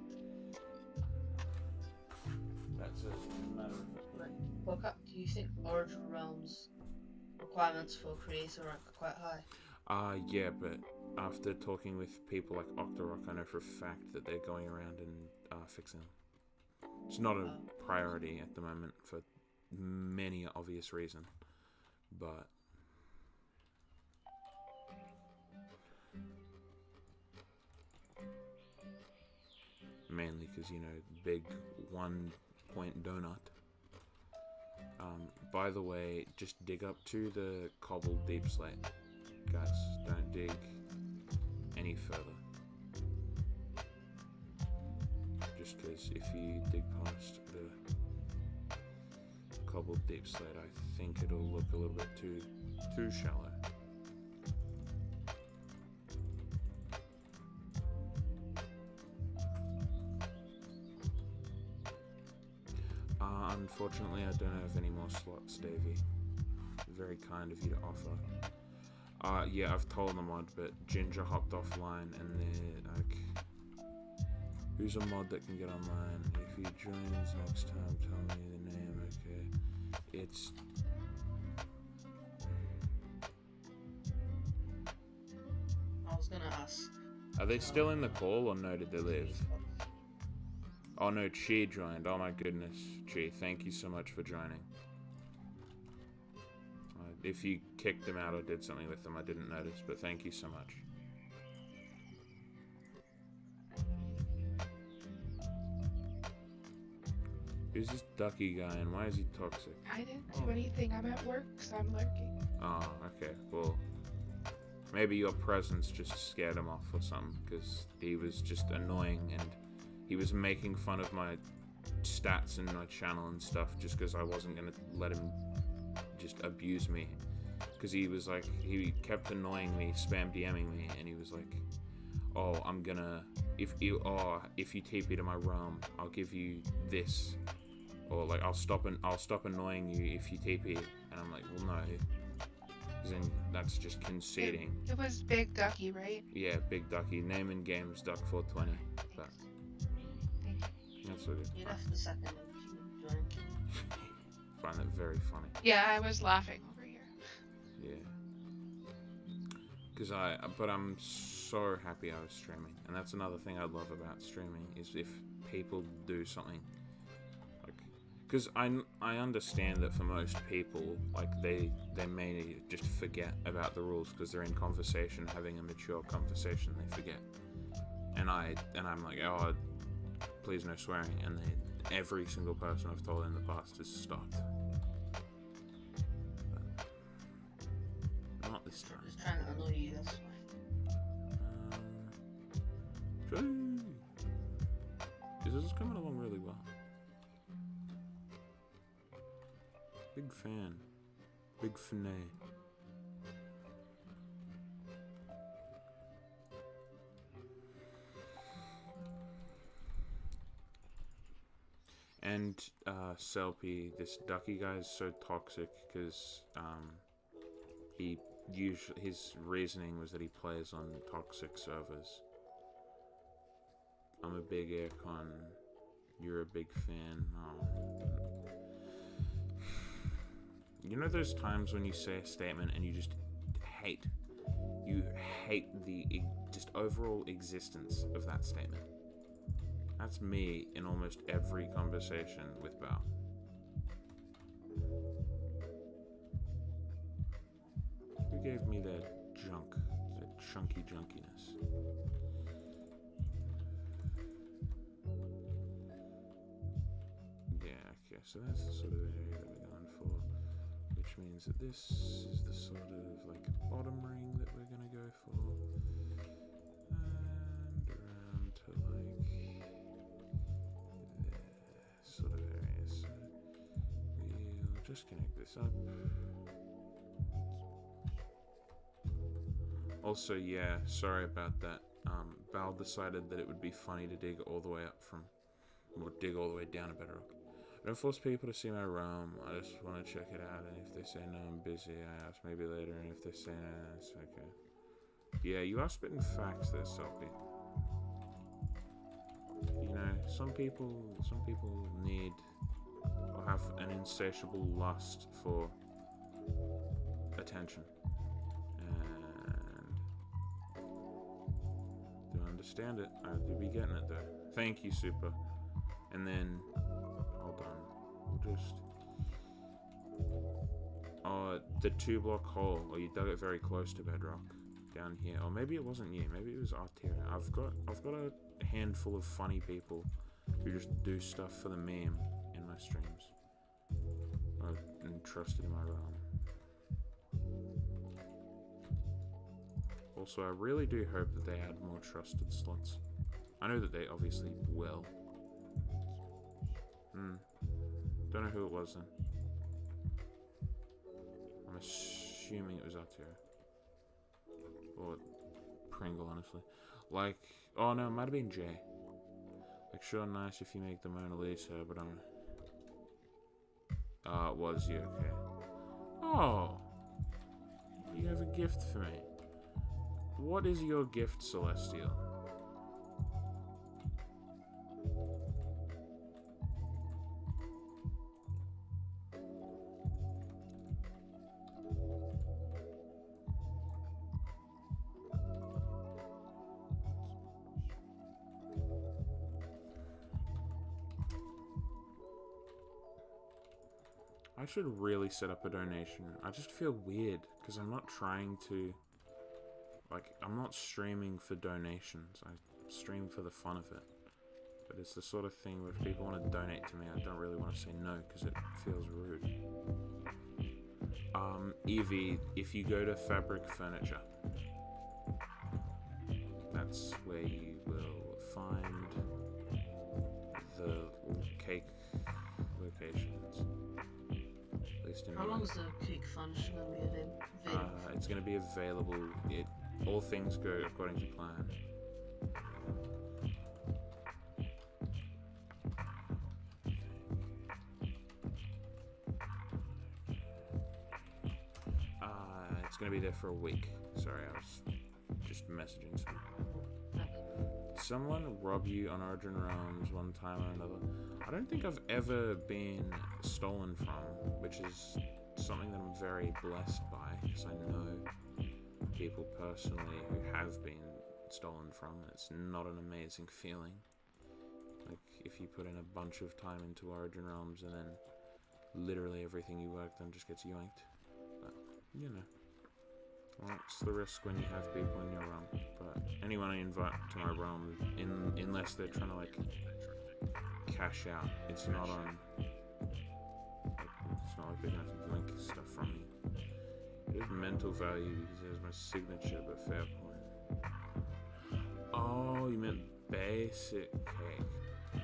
that's a matter of Like, CoCap, do you think Origin Realms requirements for creator rank are quite high? Yeah, but after talking with people like Octorok, I know for a fact that they're going around and fixing them. It's not a priority at the moment for many obvious reasons, but mainly because, you know, big 1 point donut. By the way, just dig up to the cobbled deep slate. Guys, don't dig any further. Just because if you dig past the cobbled deep slate, I think it'll look a little bit too shallow. Unfortunately, I don't have any more slots, Davey. Very kind of you to offer. Yeah, I've told the mod, but Ginger hopped offline, and they're like, who's a mod that can get online? If he joins next time, tell me the name, okay? It's... I was gonna ask. Are they still in the call, or no, did they leave? Oh no, Chi joined. Oh my goodness. Chi, thank you so much for joining. If you kicked them out or did something with them, I didn't notice, but thank you so much. Who's this ducky guy and why is he toxic? I didn't do anything. I'm at work, so I'm lurking. Oh, okay. Well, maybe your presence just scared him off or something, because he was just annoying and he was making fun of my stats and my channel and stuff just because I wasn't going to let him just abuse me. Because he was like, he kept annoying me, spam DMing me, and he was like, oh, I'm gonna, if you TP to my realm, I'll give you this. Or like, I'll stop annoying you if you TP. And I'm like, well, no. Because then that's just conceding. It was Big Ducky, right? Yeah, Big Ducky. Name in games, Duck420. But that's what it is. You left the second if you joined. Find that very funny. Yeah, I was laughing over here. Yeah. Because but I'm so happy I was streaming. And that's another thing I love about streaming, is if people do something. Like, because I understand that for most people, like, they may just forget about the rules because they're in conversation, having a mature conversation, they forget. And I'm like, oh, please no swearing, and every single person I've told in the past has stopped. But not this time. I'm just trying to annoy you, that's why. This is coming along really well. Big fan. Big fan. And Selpy, this ducky guy is so toxic because his reasoning was that he plays on toxic servers. I'm a big aircon. You're a big fan. Oh. You know those times when you say a statement and you just hate the just overall existence of that statement? That's me in almost every conversation with Bao. Who gave me that junk? That chunky junkiness? Yeah, okay, so that's the sort of area that we're going for. Which means that this is the sort of like bottom ring that we're gonna go for. And around to like sort of area, so we'll just connect this up. Also, yeah, sorry about that Bal decided that it would be funny to dig all the way up from, or dig all the way down a bedrock. I don't force people to see my realm. I just want to check it out, and if they say no, I'm busy, I ask maybe later, and if they say no, it's okay. Yeah, you are spitting facts there, Selby. You know, some people need or have an insatiable lust for attention, and do understand it. I do be getting it though. Thank you, Super. And then, hold on, we'll just. Oh, the 2-block hole. Or you dug it very close to bedrock down here. Or maybe it wasn't you. Maybe it was Arteria. I've got a handful of funny people who just do stuff for the meme in my streams. I've entrusted in my realm. Also, I really do hope that they add more trusted slots. I know that they obviously will. Don't know who it was then. I'm assuming it was Arteria. Or Pringle, honestly. Like, oh no, it might have been Jay. Like, sure, nice if you make the Mona Lisa, but I'm... it was you, okay. Oh! You have a gift for me. What is your gift, Celestial? I should really set up a donation. I just feel weird because I'm not trying to, like, I'm not streaming for donations. I stream for the fun of it. But it's the sort of thing where if people want to donate to me, I don't really want to say no because it feels rude. Evie, if you go to Fabric Furniture, that's where you will find the cake locations. How long is the cake furniture going to be available? It's going to be available. All things go according to plan. It's going to be there for a week. Sorry, I was just messaging someone. Did someone rob you on Origin Realms one time or another? I don't think I've ever been stolen from, which is something that I'm very blessed by, because I know people personally who have been stolen from, and it's not an amazing feeling. Like, if you put in a bunch of time into Origin Realms and then literally everything you worked on just gets yoinked. But, you know. Well, it's the risk when you have people in your realm. But anyone I invite to my realm, unless they're trying to, like, cash out, it's not on... It's not like they're gonna yoink stuff from me. It is mental value because it has my signature, but fair point. Oh, you meant basic cake.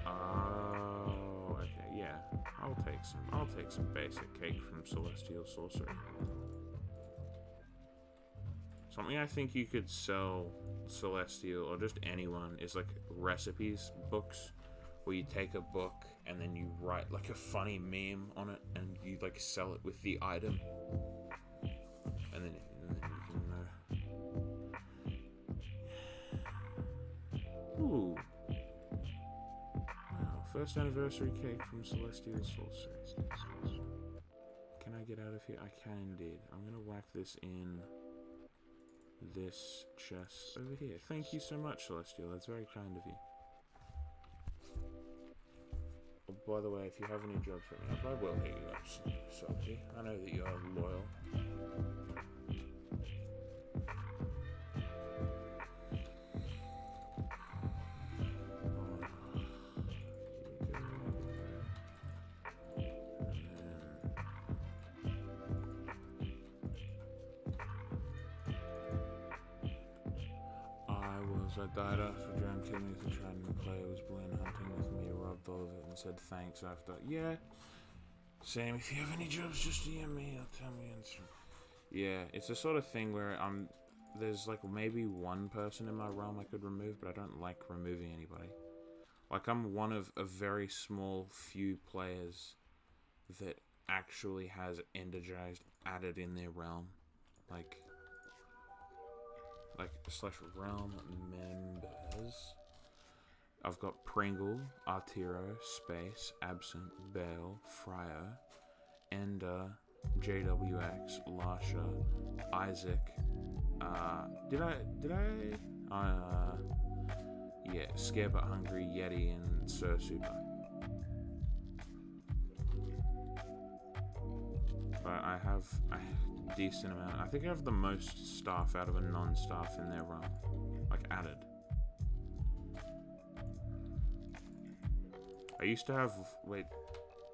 Oh, okay, yeah. I'll take some basic cake from Celestial Sorcery. Something I think you could sell Celestial, or just anyone, is like recipes books, where you take a book and then you write like a funny meme on it and you like sell it with the item. And then you can Ooh. Wow, first anniversary cake from Celestial Sorcery. Can I get out of here? I can indeed. I'm gonna whack this in this chest over here. Thank you so much, Celestial. That's very kind of you. Oh, by the way, if you have any jobs for me up, I will hit you up, Salty. I know that you're loyal. I died after Jam killed me with a trident. The player was balloon hunting with me, robbed all of it, and said thanks after. Yeah. Same, if you have any jobs, just DM me, I'll tell me. Yeah, it's the sort of thing where there's like maybe one person in my realm I could remove, but I don't like removing anybody. Like, I'm one of a very small few players that actually has Energized added in their realm. Like / realm members. I've got Pringle, Artiro, Space, Absent, Bale, Fryer, Ender, JWX, Lasha, Isaac. Yeah, Scared But Hungry, Yeti, and Sir Super. But I have a decent amount. I think I have the most staff out of a non-staff in their realm. Like, added. I used to have... Wait,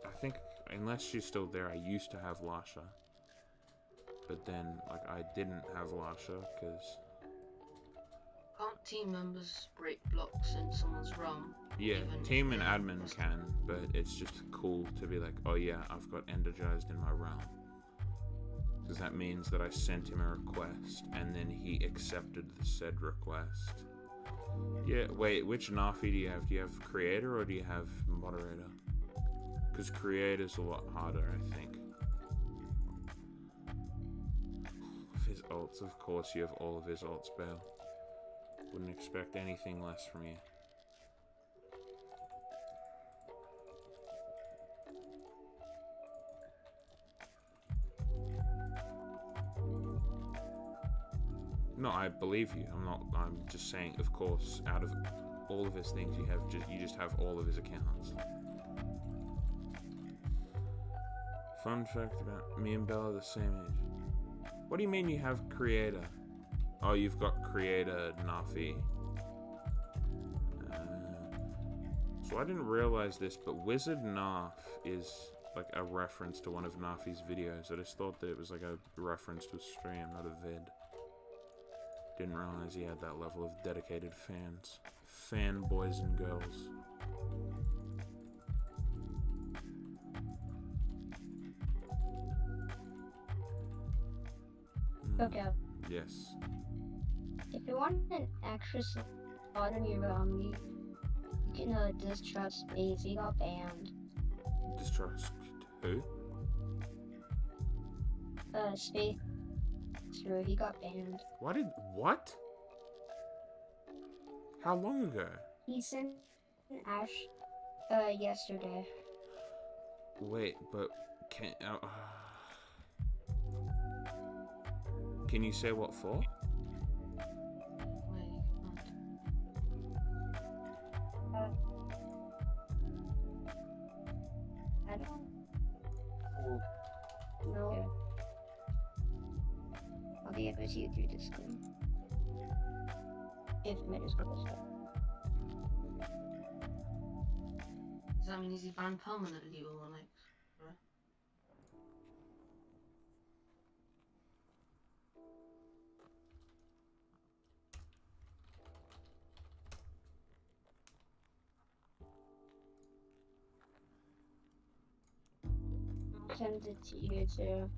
I think, unless she's still there, I used to have Lasha. But then, like, I didn't have Lasha, because... Can't team members break blocks in someone's realm? Yeah, even if team and they're admin custom? can, but it's just cool to be like, oh yeah, I've got Energized in my realm. Because that means that I sent him a request, and then he accepted the said request. Yeah, wait, which Nafi do you have? Do you have Creator or do you have Moderator? Because Creator's a lot harder, I think. All of his ults, of course you have all of his ults, Bale. Wouldn't expect anything less from you. No, I believe you. I'm just saying, of course, out of all of his things you have, you just have all of his accounts. Fun fact about me and Bella are the same age. What do you mean you have Creator? Oh, you've got Creator Nafi. So I didn't realize this, but Wizard Naf is like a reference to one of Nafi's videos. I just thought that it was like a reference to a stream, not a vid. Didn't realize he had that level of dedicated fans. Fanboys and girls. CoCap. Yes. If you want an extra slot in your you can distrust Space. He got banned. Distrust who? Space. He got banned. What? How long ago? He sent Ash yesterday. Wait, but can you say what for? I don't Oh, know. I'll be able to see you through this screen. If mid is closed up. Does that mean is he banned permanently or like? Right? I'll send it to you too.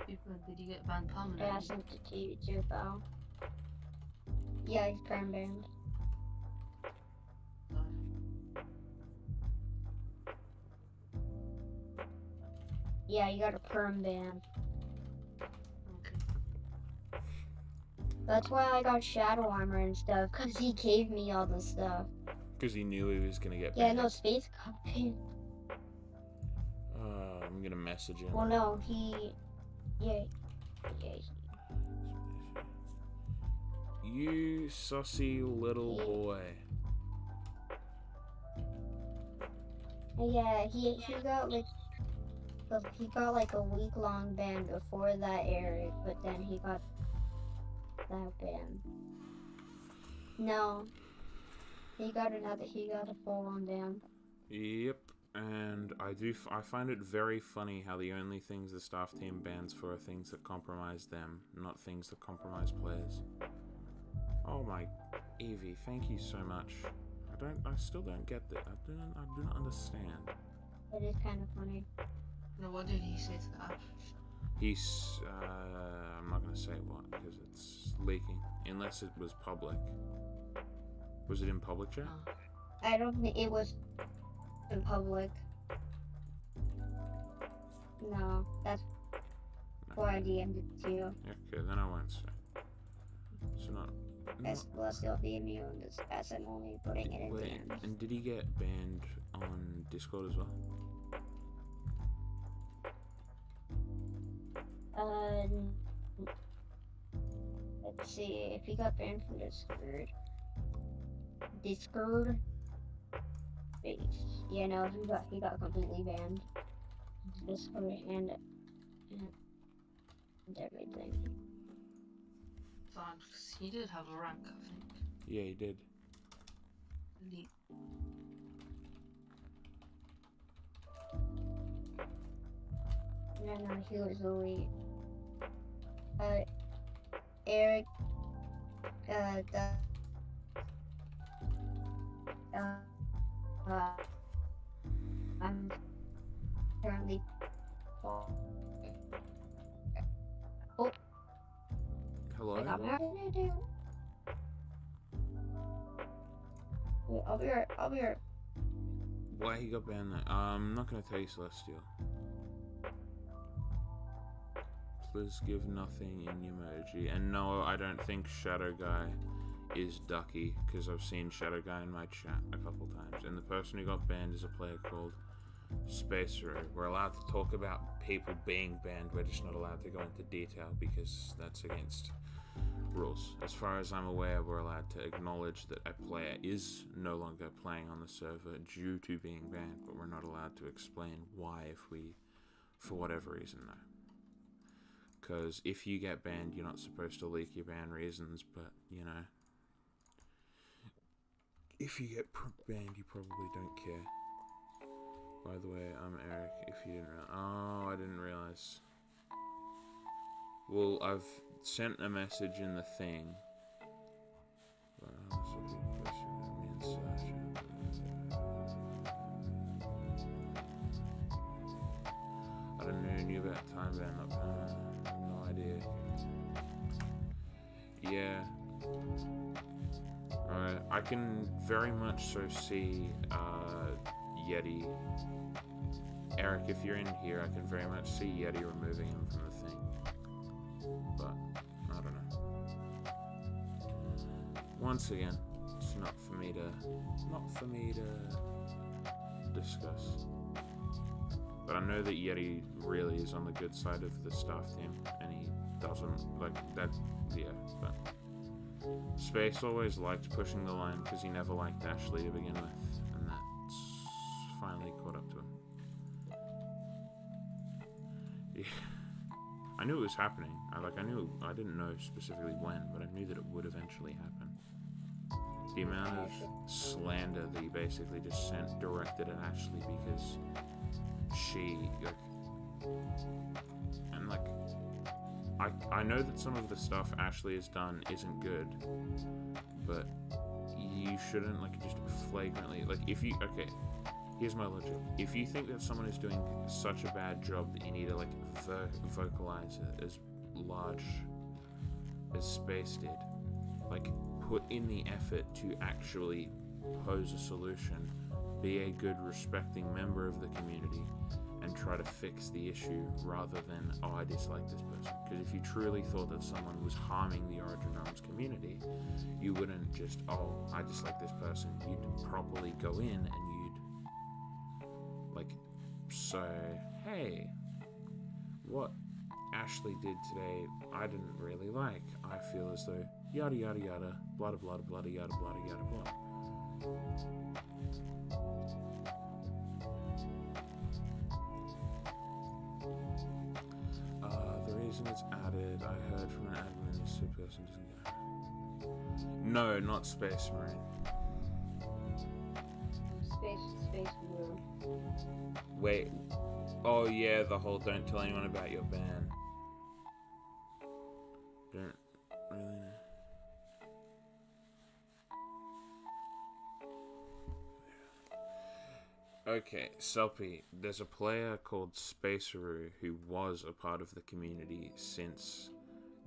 People, did he get banned Yeah, I permanently? sent it to you too, pal. Yeah, he's perm banned. Yeah, you got a perm ban. Okay. That's why I got shadow armor and stuff, cause he gave me all the stuff. Because he knew he was gonna get Yeah, banned. no, Space got banned. I'm gonna message him. Well, no, yeah. You sussy little boy. Yeah, he got like a week-long ban before that aired, but then he got that ban. No, he got a full-on ban. Yep, and I find it very funny how the only things the staff team bans for are things that compromise them, not things that compromise players. Oh my, Evie, thank you so much. I still don't get that. I do not understand. It is kind of funny. No, what did he say to Ash? He's, I'm not gonna say what, because it's leaking. Unless it was public. Was it in public chat? I don't think it was in public. No, that's why I DM'd it to you. Okay, then I won't say. So not... As well as still be immune as I'm only putting it in Wait, DMs. and did he get banned on Discord as well? Let's see if he got banned from Discord. Discord. Yeah, no, he got completely banned. Discord and everything. Fine, because he did have a rank, I think. Yeah, he did. Elite. No, he was elite. Eric, I'm currently. Oh, Hello? I got my idea. Wait, I'll be right. Why he got banned? I'm not gonna tell you, Celestial. Please give nothing in emoji. And no, I don't think Shadow Guy is Ducky, because I've seen Shadow Guy in my chat a couple times. And the person who got banned is a player called Spacer. We're allowed to talk about people being banned, we're just not allowed to go into detail because that's against rules. As far as I'm aware, we're allowed to acknowledge that a player is no longer playing on the server due to being banned, but we're not allowed to explain why if we, for whatever reason, though. Because if you get banned, you're not supposed to leak your ban reasons, but, you know, if you get banned, you probably don't care. By the way, I'm Eric, if you didn't realize. Oh, I didn't realize. Well, I've sent a message in the thing. I don't know, knew about time ban, no idea. Yeah. Alright, I can very much so see, Yeti. Eric, if you're in here, I can very much see Yeti removing him from the thing. But, I don't know. Once again, it's not for me to discuss. But I know that Yeti really is on the good side of the staff team, and he doesn't, like, that, yeah, but... Space always liked pushing the line because he never liked Ashley to begin with, and that's finally caught up to him. Yeah. I knew it was happening. I didn't know specifically when, but I knew that it would eventually happen. The amount of slander that he basically just sent directed at Ashley because she, like, and like, I know that some of the stuff Ashley has done isn't good, but you shouldn't, like, just flagrantly, like, if you, okay, here's my logic. If you think that someone is doing such a bad job that you need to, like, vocalize it as large as Space did, like, put in the effort to actually pose a solution, be a good, respecting member of the community, and try to fix the issue rather than, oh, I dislike this person. Because if you truly thought that someone was harming the Origin Realms community, you wouldn't just, oh, I dislike this person. You'd properly go in and you'd, like, say, hey, what Ashley did today, I didn't really like. I feel as though, yada yada yada, blah blah blah blah yada blah yada blah. The reason it's added, I heard from an admin, this person doesn't get added. No, not Space Marine. Space Blue. Wait. Oh yeah, the whole don't tell anyone about your ban. Don't really know. Okay, Selpy, there's a player called Spaceroo who was a part of the community since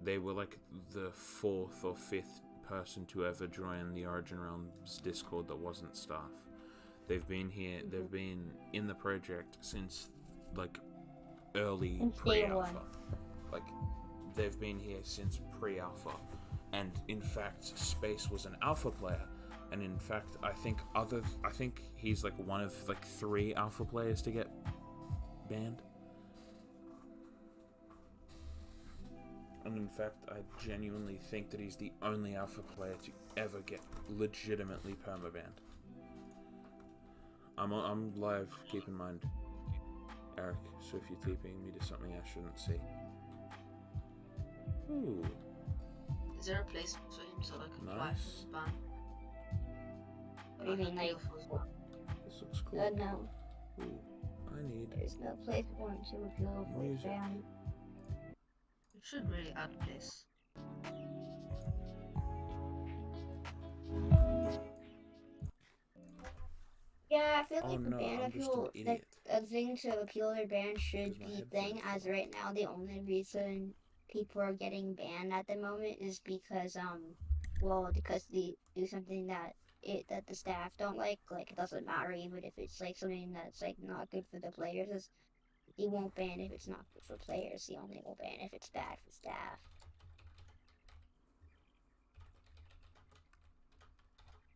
they were like the 4th or 5th person to ever join the Origin Realms Discord that wasn't staff. They've been here, they've been in the project since like early Since day pre-alpha. one. Like, they've been here since pre-alpha. And in fact, Space was an alpha player. And in fact, I think he's like one of like 3 alpha players to get banned. And in fact, I genuinely think that he's the only alpha player to ever get legitimately permabanned. I'm live, keep in mind, Eric, so if you're TPing me to something I shouldn't see. Ooh, Is there a place for him so I can apply for nice. his ban? What do you mean, like? This looks cool. No. Ooh, I need There's no place for him to appeal for his Music. ban. You should really add a place. Yeah, I feel Oh like the no, ban I'm just an appeal, idiot. a thing to appeal their ban should Because my be headphones thing, as fell. right now the only reason people are getting banned at the moment is because because they do something that the staff don't like it doesn't matter even if it's like something that's like not good for the players. He won't ban if it's not good for players. He only will ban if it's bad for staff.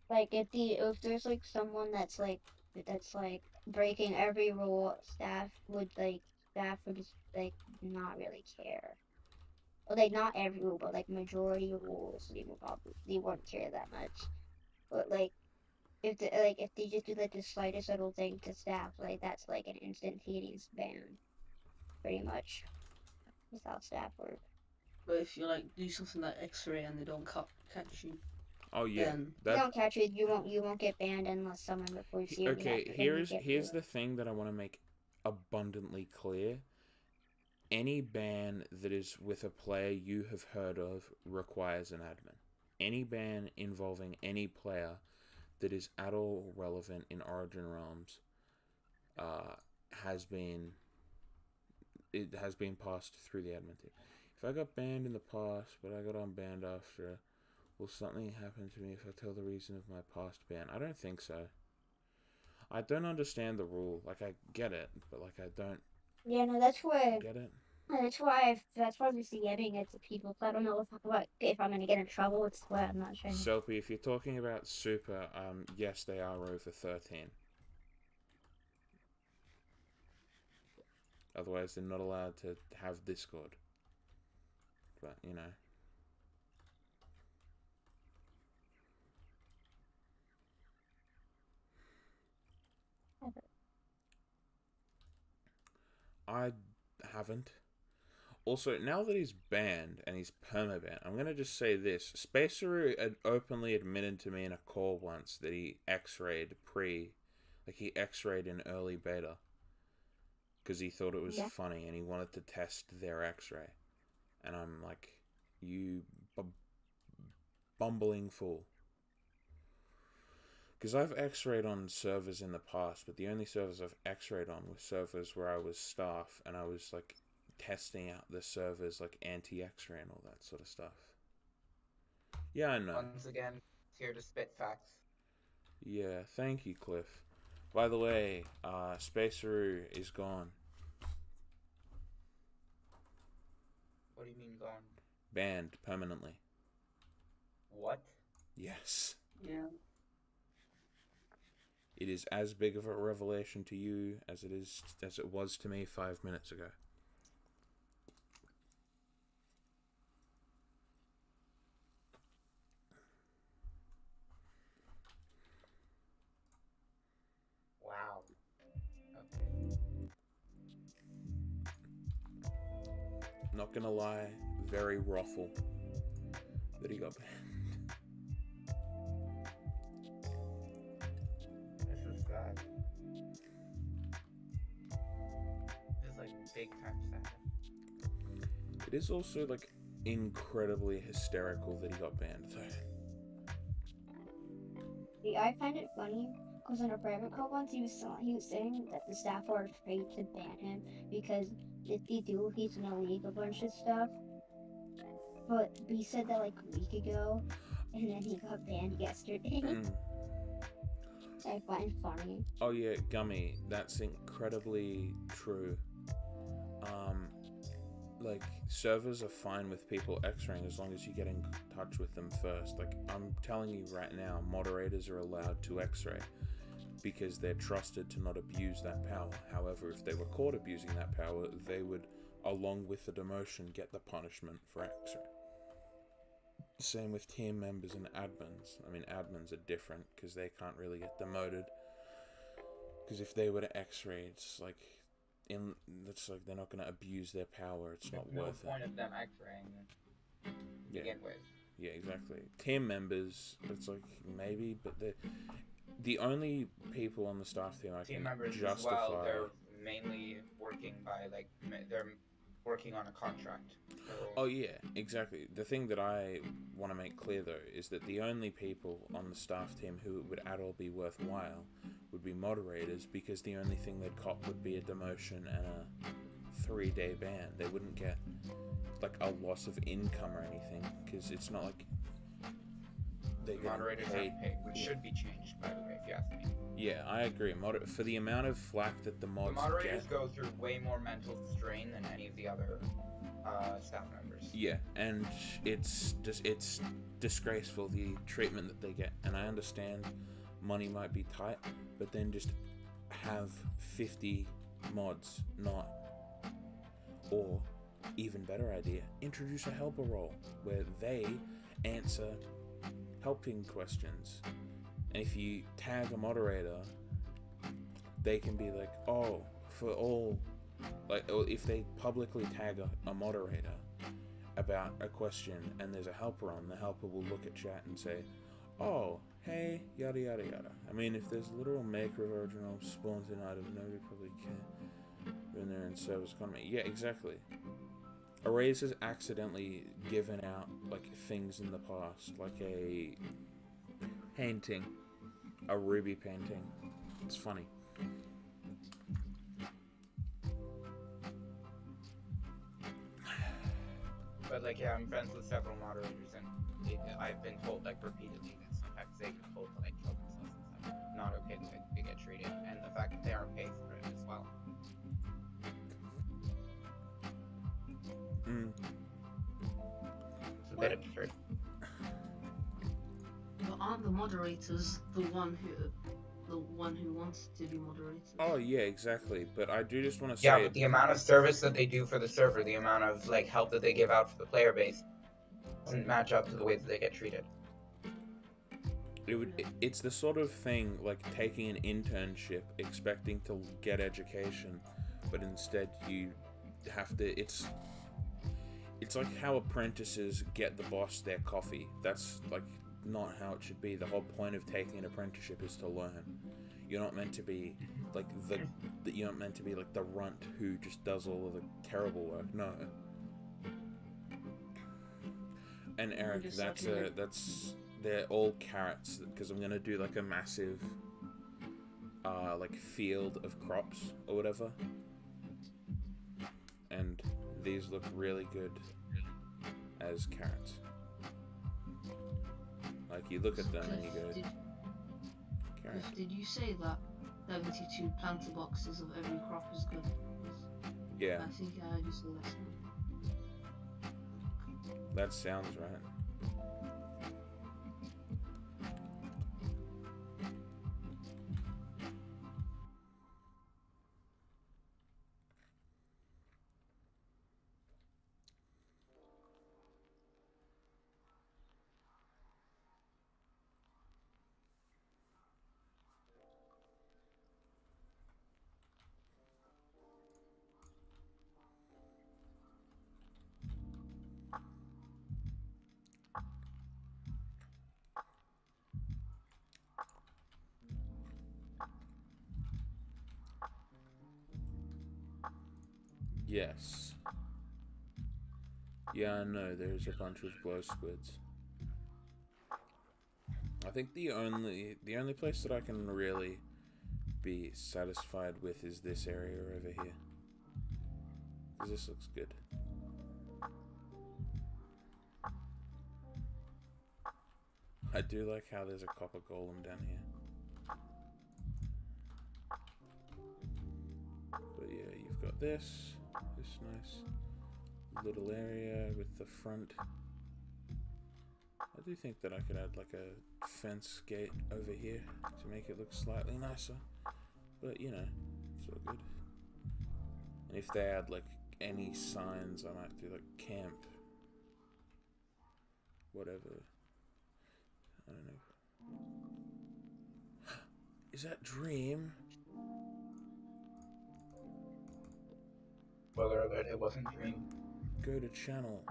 Like if there's like someone that's like breaking every rule, staff would just like not really care. Well, like not every rule, but like majority of rules, they wouldn't care that much. But like if they just do like the slightest little thing to staff, like that's like an instantaneous ban, pretty much. That's how staff work. But if you like do something like X-ray and they don't catch you, Oh yeah, then If you don't catch it, you won't get banned unless someone reports you. okay. Then you get Here's banned. the thing that I want to make abundantly clear. Any ban that is with a player you have heard of requires an admin. Any ban involving any player that is at all relevant in Origin Realms has been passed through the admin team. If I got banned in the past, but I got unbanned after, will something happen to me if I tell the reason of my past ban? I don't think so. I don't understand the rule. Like, I get it, but like I don't Yeah, no, that's why. get it. That's why I'm just giving it to people. So I don't know if I'm gonna get in trouble. It's why I'm not trying. Selpy, if you're talking about Super, yes, they are over 13. Otherwise, they're not allowed to have Discord. But, you know. I haven't. Also, now that he's banned and he's permabanned, I'm gonna just say this: Spaceroo had openly admitted to me in a call once that he X-rayed he X-rayed in early beta because he thought it was funny and he wanted to test their X-ray, and I'm like, you bumbling fool. Because I've X-rayed on servers in the past, but the only servers I've X-rayed on were servers where I was staff and I was like testing out the servers like anti-X-ray and all that sort of stuff. Yeah, I know. Once again, here to spit facts. Yeah, thank you, Cliff. By the way, Spaceroo is gone. What do you mean gone? Banned permanently. What? Yes. yeah. It is as big of a revelation to you as it was to me 5 minutes ago. Wow. Okay. Not gonna lie, very ruffle that he got banned. This is bad. This is like big time sad. It is also like incredibly hysterical that he got banned though. See, I find it funny Because in a private call once, he was saying that the staff are afraid to ban him because if they do, he's gonna leak a bunch of stuff. But he said that like a week ago, and then he got banned yesterday. I find funny. Oh yeah, Gummy, that's incredibly true. Like, servers are fine with people X-raying as long as you get in touch with them first. Like, I'm telling you right now, moderators are allowed to X-ray because they're trusted to not abuse that power. However, if they were caught abusing that power, they would, along with the demotion, get the punishment for X-ray. Same with team members and admins. I mean, admins are different because they can't really get demoted. Because if they were to X-ray, it's like they're not going to abuse their power. It's There's not no worth point it. of them X-raying to begin with. Yeah, exactly. Team members, it's like maybe, but the only people on the staff team I Team can members justify. as well, they're mainly working by they're working on a contract. So Oh yeah, exactly. The thing that I want to make clear though is that the only people on the staff team who it would at all be worthwhile would be moderators, because the only thing they'd cop would be a demotion and a 3-day ban. They wouldn't get like a loss of income or anything, because it's not like they get moderators paid. have pay, which should be changed, by the way, if you ask me. Yeah, I agree. For the amount of flack that the mods The moderators get, go through way more mental strain than any of the other staff members. yeah, and it's disgraceful, the treatment that they get. And I understand money might be tight, but then just have 50 mods, not. Or, even better idea, introduce a helper role where they answer helping questions. And if you tag a moderator, they can be like, oh, for all, like, or if they publicly tag a moderator about a question and there's a helper on, the helper will look at chat and say, oh, hey, yada yada yada. I mean, if there's a literal maker of original spawns in item, nobody probably can. In there in service economy. Yeah, exactly. Arrays has accidentally given out like things in the past, like a painting, a ruby painting. It's funny. But like, yeah, I'm friends with several moderators, and I've been told like repeatedly that sometimes they get told to like kill themselves and stuff. Not okay the way they get treated, and the fact that they aren't paid for it as well. It's a bit absurd. But aren't the moderators the one who wants to be moderators? Oh yeah, exactly. But I do just want to say, Yeah, but the amount of service that they do for the server, the amount of like help that they give out for the player base, doesn't match up to the way that they get treated. it's the sort of thing like taking an internship, expecting to get education, but instead you have to. It's like how apprentices get the boss their coffee. That's like not how it should be. The whole point of taking an apprenticeship is to learn. You're not meant to be like you're not meant to be like the runt who just does all of the terrible work. No. And Eric, that's they're all carrots, because I'm gonna do like a massive like field of crops or whatever. And these look really good as carrots. Like, you look at them and you go, carrot. Did you say that 72 planter boxes of every crop is good? Yeah, I think I heard you say that. that sounds right. Yes. Yeah, I know, there's a bunch of glow squids. I think the only place that I can really be satisfied with is this area over here. Because this looks good. I do like how there's a copper golem down here. But yeah, you've got this nice little area with the front. I do think that I could add like a fence gate over here to make it look slightly nicer. But you know, it's all good. And if they add like any signs, I might do like camp. Whatever. I don't know. Is that Dream? Whether that it wasn't Dream. Go to channel.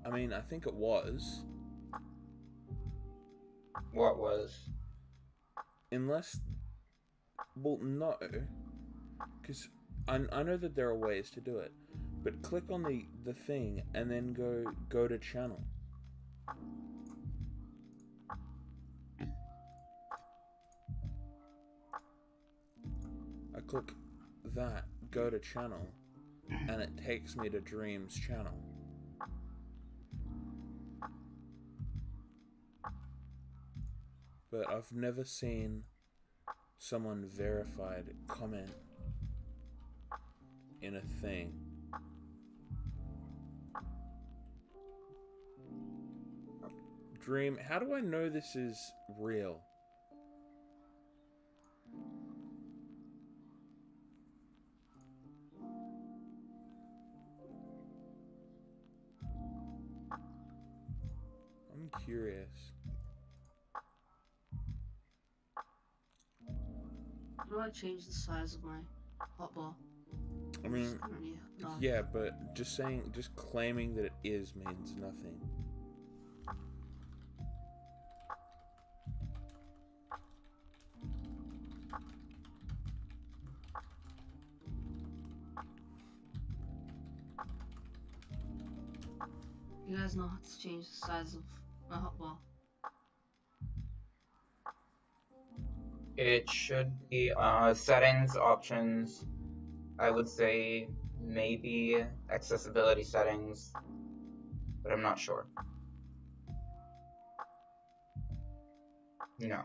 I mean, I think it was. What was? Unless... Well, no. Because I know that there are ways to do it. But click on the thing and then go to channel. I click that, go to channel, and it takes me to Dream's channel. But I've never seen someone verified comment in a thing. Dream, how do I know this is real? I'm curious. How do I change the size of my hotbar? I mean, No. yeah, but just claiming that it is means nothing. You guys know how to change the size of my hotbar? It should be settings, options. I would say maybe accessibility settings, but I'm not sure. No.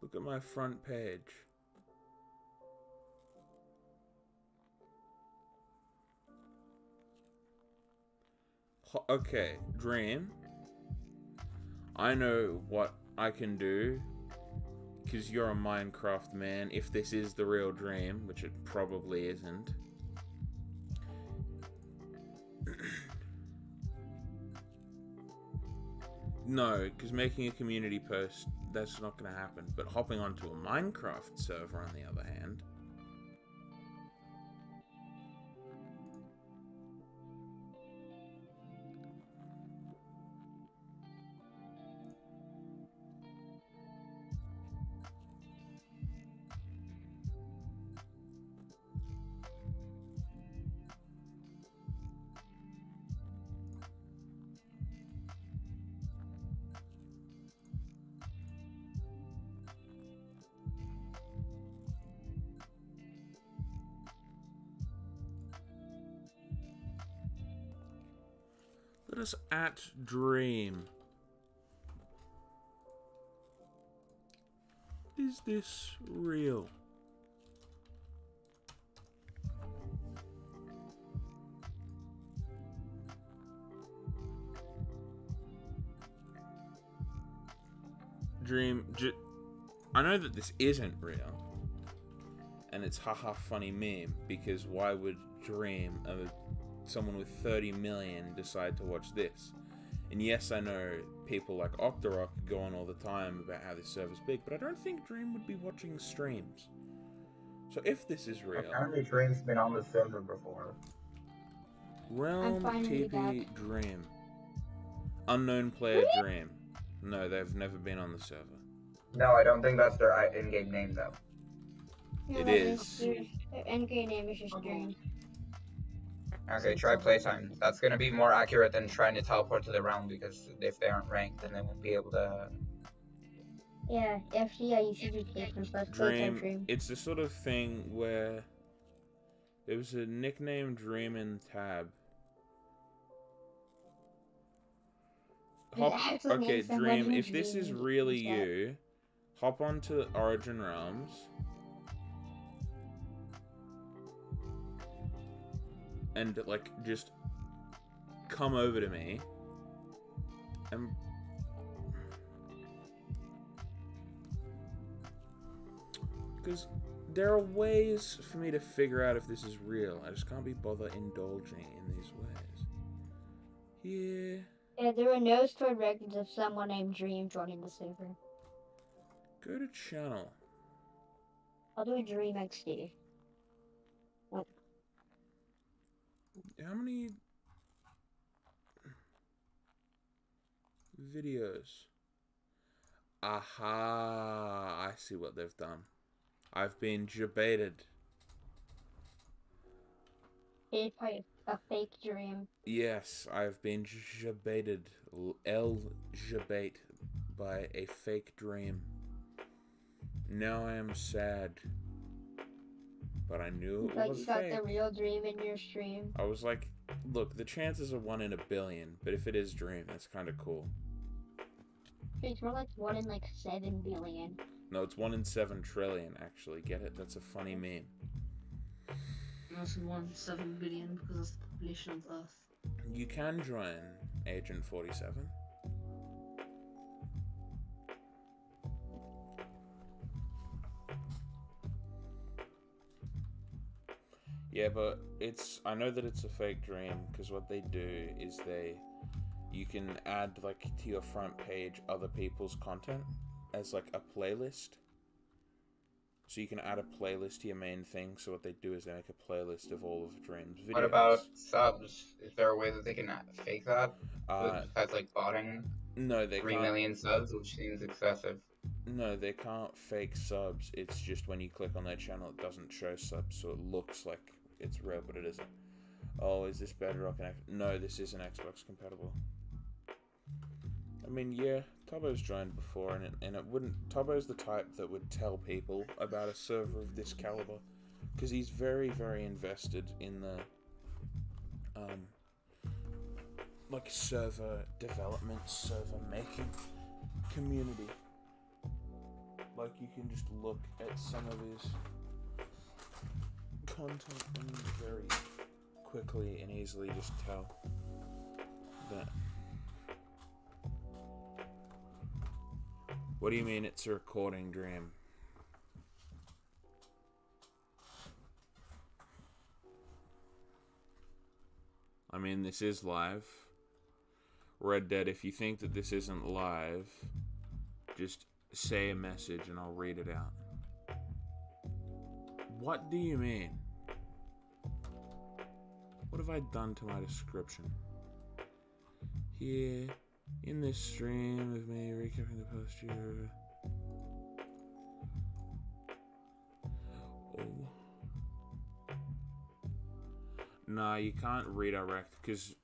Look at my front page. Okay, Dream. I know what I can do, because you're a Minecraft man, if this is the real Dream, which it probably isn't. No, because making a community post, that's not going to happen. But hopping onto a Minecraft server, on the other hand... Let us @Dream. Is this real? Dream, I know that this isn't real. and it's haha funny meme, because why would Dream, someone with 30 million, decide to watch this? And yes, I know people like Octorok go on all the time about how this server's big, but I don't think Dream would be watching streams. So if this is real... Apparently Dream's been on the server before. Realm finally TP back. Dream. Unknown player Dream. No, they've never been on the server. No, I don't think that's their in-game name though. No, It that is. Their endgame name is just Dream. Okay, try playtime. That's gonna be more accurate than trying to teleport to the realm, because if they aren't ranked, then they won't be able to. Yeah, actually, you should do placement first. Playtime Dream. It's the sort of thing where there was a nickname Dream in Tab. Okay, Dream, if this is really you, hop onto Origin Realms. And, like, just come over to me. And... because there are ways for me to figure out if this is real. I just can't be bothered indulging in these ways. Yeah. Yeah, there are no stored records of someone named Dream joining the server. Go to channel. I'll do a Dream XD. Oh. How many videos? Aha! I see what they've done. I've been jebaited. It's probably a fake Dream. Yes, I've been jebaited. Jebait by a fake Dream. Now I am sad. But I knew it was you fake. got the real Dream in your stream. I was like, look, the chances are 1 in a billion, but if it is Dream, that's kind of cool. It's more like 1 in like 7 billion. No, it's 1 in 7 trillion, actually. Get it? That's a funny meme. Also 1 in 7 billion because that's the population of Earth. You can join Agent 47. Yeah, but I know that it's a fake Dream, because what they do is you can add, like, to your front page other people's content as, like, a playlist. So you can add a playlist to your main thing, so what they do is they make a playlist of all of Dream's videos. What about subs? Is there a way that they can fake that? Besides, like, botting? No, they 3 can't. million subs, which seems excessive. No, they can't fake subs. It's just when you click on their channel, it doesn't show subs, so it looks like it's real, but it isn't. Oh, is this Bedrock and no, this isn't Xbox compatible. I mean, yeah, Tobo's joined before, and it wouldn't. Tobo's the type that would tell people about a server of this caliber, because he's very, very invested in the like server development, server making community. Like, you can just look at some of his content and very quickly and easily just tell that. What do you mean it's a recording Dream? I mean, this is live. Red Dead, if you think that this isn't live, just say a message and I'll read it out. What do you mean? What have I done to my description? Here, in this stream of me recapping the past year. Oh. Nah, you can't redirect, because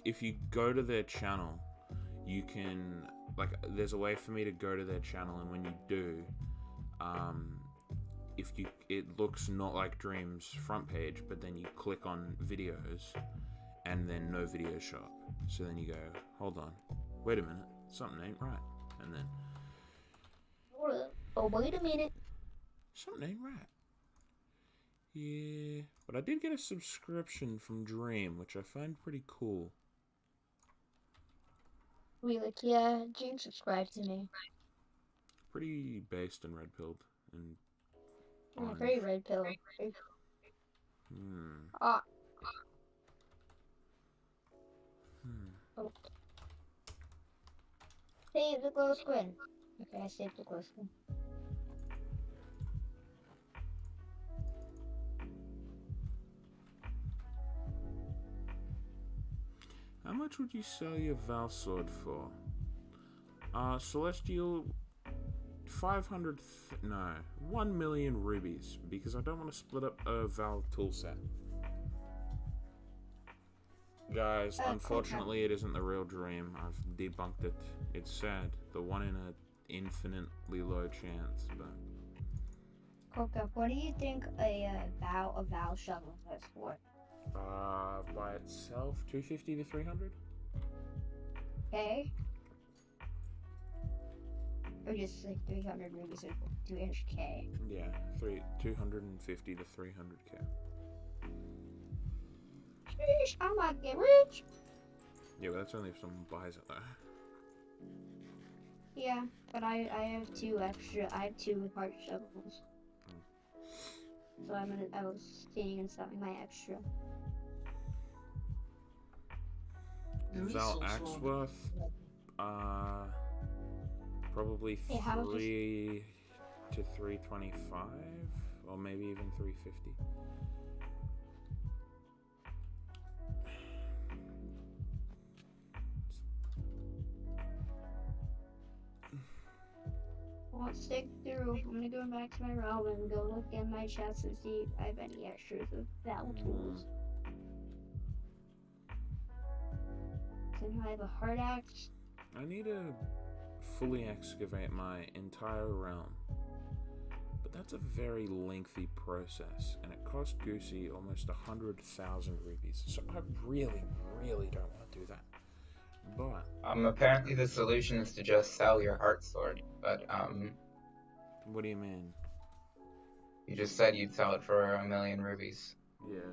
if you go to their channel, you can, like, there's a way for me to go to their channel, and when you do, it looks not like Dream's front page, but then you click on videos, and then no videos show up. So then you go, hold on, wait a minute, something ain't right, and then, oh, wait a minute, something ain't right. Yeah, but I did get a subscription from Dream, which I find pretty cool. We like, yeah, Dream subscribed to me. Pretty based and red-pilled, and Great red pill. Hmm. Ah. Oh. Save the glow squid. Okay, I saved the glow squid. How much would you sell your Val sword for? Celestial, 500. No, 1 million rubies, because I don't want to split up a Val toolset. Guys, unfortunately, it isn't the real dream. I've debunked it. It's sad. The one in an infinitely low chance, but. CoCap, what do you think a Val shovel is worth? By itself, 250 to 300. Okay. Or just like 300 rubies or 300k. Yeah, 250 to 300k. Sheesh, I might get rich. Yeah, but that's only if someone buys it though. Yeah, but I have two heart shovels. So I was thinking of selling my extra. Val Axeworth, probably 3 to 325, or maybe even 350. Let's stick through. I'm gonna go back to my realm and go look in my chest and see if I have any extras of Val tools. So now I have a hard axe. I need to fully excavate my entire realm. But that's a very lengthy process, and it cost Goosey almost 100,000 rupees. So I really, really don't want to do that. But apparently the solution is to just sell your heart sword, but what do you mean? You just said you'd sell it for 1 million rubies. Yeah.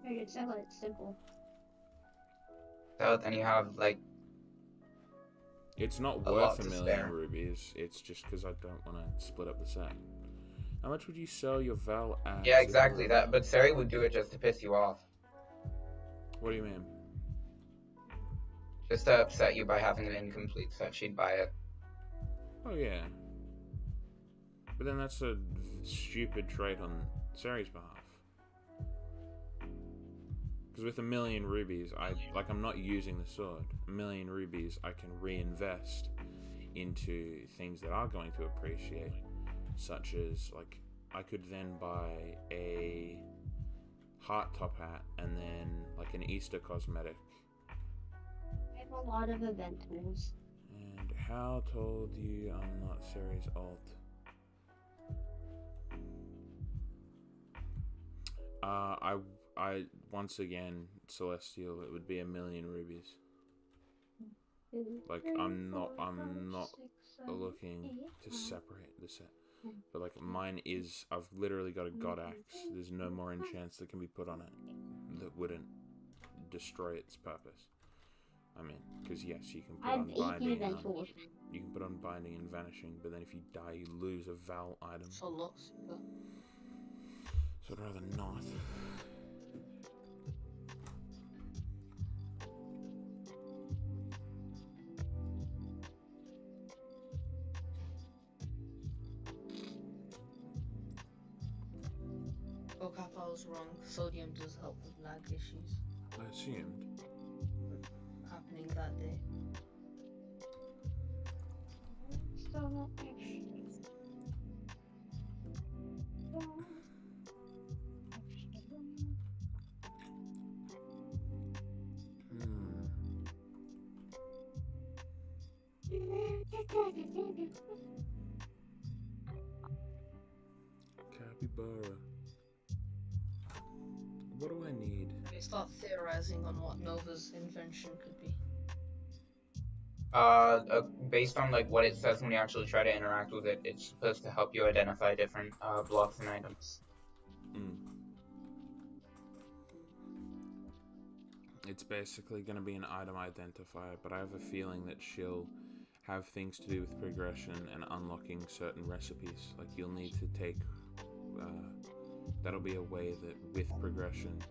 I could sell it, it's simple. Sell it, then you have like. It's not a worth lot a to million spare. rubies. It's just because I don't want to split up the set. How much would you sell your Val axe? Yeah, exactly that. But Sari would do it just to piss you off. What do you mean? Just to upset you by having an incomplete set, she'd buy it. Oh yeah. But then that's a stupid trade on Sari's behalf. Because with 1 million rubies, I'm not using the sword. 1 million rubies I can reinvest into things that are going to appreciate, such as like I could then buy a heart top hat and then like an Easter cosmetic. I have a lot of event tools. And how told you I'm not Sari's alt? I once again, Celestial, it would be 1 million rubies. Like I'm not looking to separate the set. But like mine is, I've literally got a god axe. There's no more enchants that can be put on it that wouldn't destroy its purpose. I mean, because yes, you can put on binding. You can put on binding and vanishing, but then if you die, you lose a Val item. So lots. So I'd rather not. CoCap, I was wrong. Sodium does help with lag issues I assumed. happening that day. Still not extra. Capybara. What do I need? We start theorizing on what Nova's invention could be. Based on like what it says when you actually try to interact with it, it's supposed to help you identify different blocks and items. It's basically going to be an item identifier, but I have a feeling that she'll have things to do with progression and unlocking certain recipes. Like you'll need to take that'll be a way that with progression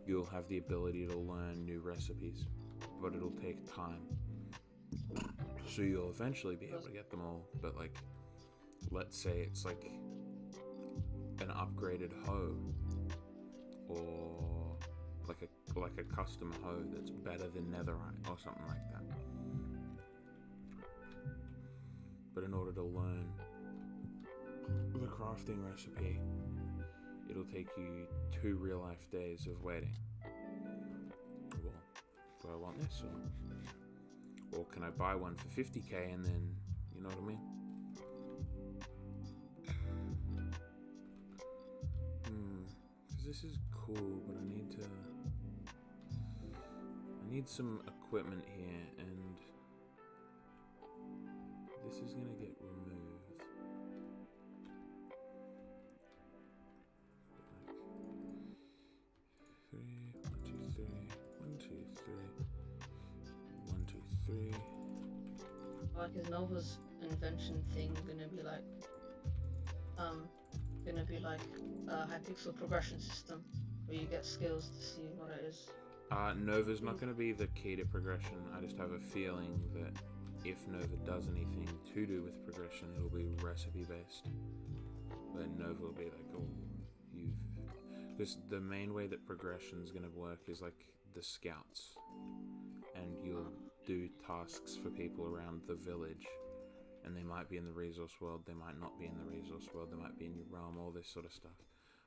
you'll have the ability to learn new recipes, but it'll take time. So you'll eventually be able to get them all, but like, let's say it's like an upgraded hoe, or like a custom hoe that's better than netherite or something like that. But in order to learn the crafting recipe, it'll take you 2 real-life days of waiting. Well, do I want this, or can I buy one for 50k and then, you know what I mean? Because this is cool, but I need some equipment here, and this is gonna get removed. One, two, three. Like, is Nova's invention thing gonna be like a Hypixel progression system where you get skills to see what it is? Nova's not going to be the key to progression. I just have a feeling that if Nova does anything to do with progression, it'll be recipe based. But Nova will be like, oh, because the main way that progression is going to work is like the scouts, and you'll do tasks for people around the village, and they might be in the resource world, they might not be in the resource world, they might be in your realm, all this sort of stuff.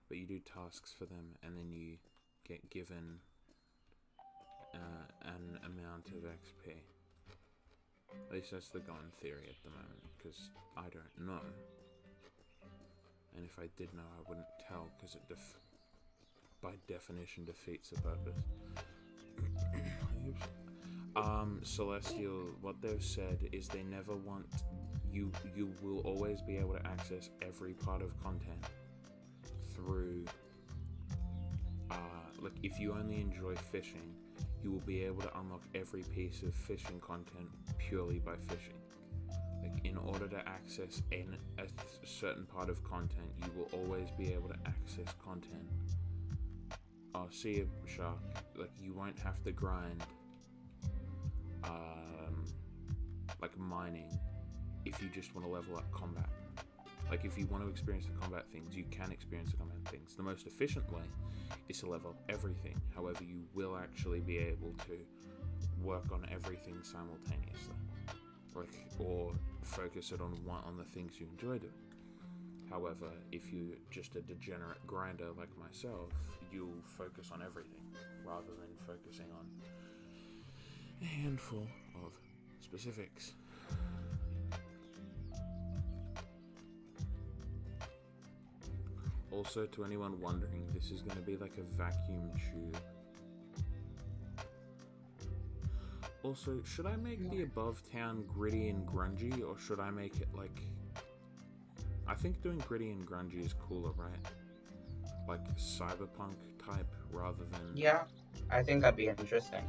But you do tasks for them, and then you get given an amount of XP. At least that's the going theory at the moment, because I don't know. And if I did know, I wouldn't tell, because it by definition defeats the purpose. Celestial, what they've said is they never want you will always be able to access every part of content through like, if you only enjoy fishing, you will be able to unlock every piece of fishing content purely by fishing. Like, in order to access a certain part of content, you will always be able to access content. Oh, see a shark. Like, you won't have to grind like mining if you just want to level up combat. Like, if you want to experience the combat things, you can experience the combat things. The most efficient way is to level up everything. However, you will actually be able to work on everything simultaneously, like, or focus it on the things you enjoy doing. However, if you're just a degenerate grinder like myself, you'll focus on everything rather than focusing on a handful of specifics. Also, to anyone wondering, this is going to be like a vacuum tube. Also, should I make the above town gritty and grungy, or should I make it like... I think doing gritty and grungy is cooler, right? Like cyberpunk type rather than... Yeah, I think that'd be interesting.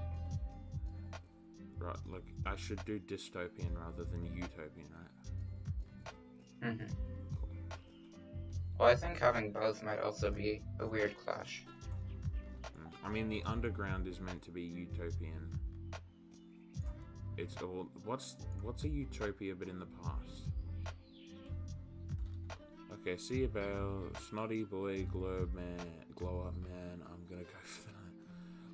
Right, like, I should do dystopian rather than utopian, right? Mm-hmm. Well, I think having both might also be a weird clash. I mean, the underground is meant to be utopian. It's all... What's a utopia but in the past? Okay, see you about Snotty Boy, Glow Up Man. I'm gonna go for that.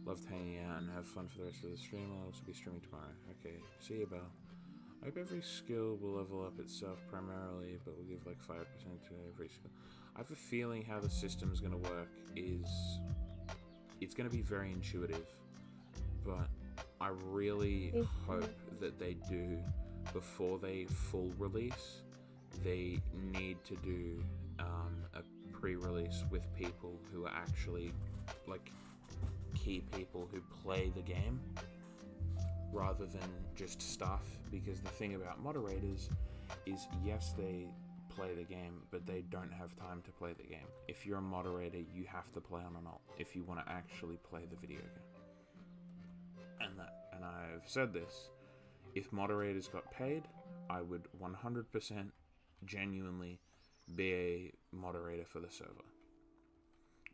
Loved hanging out and have fun for the rest of the stream. I'll also be streaming tomorrow. Okay, see you, Belle. I hope every skill will level up itself primarily, but we'll give like 5% to every skill. I have a feeling how the system's going to work is... It's going to be very intuitive, but I really hope that they do, before they full release, they need to do a pre-release with people who are actually, like, key people who play the game, rather than just stuff, because the thing about moderators is, yes, they play the game, but they don't have time to play the game. If you're a moderator, you have to play on an alt if you want to actually play the video game. And I've said this, if moderators got paid, I would 100% genuinely be a moderator for the server.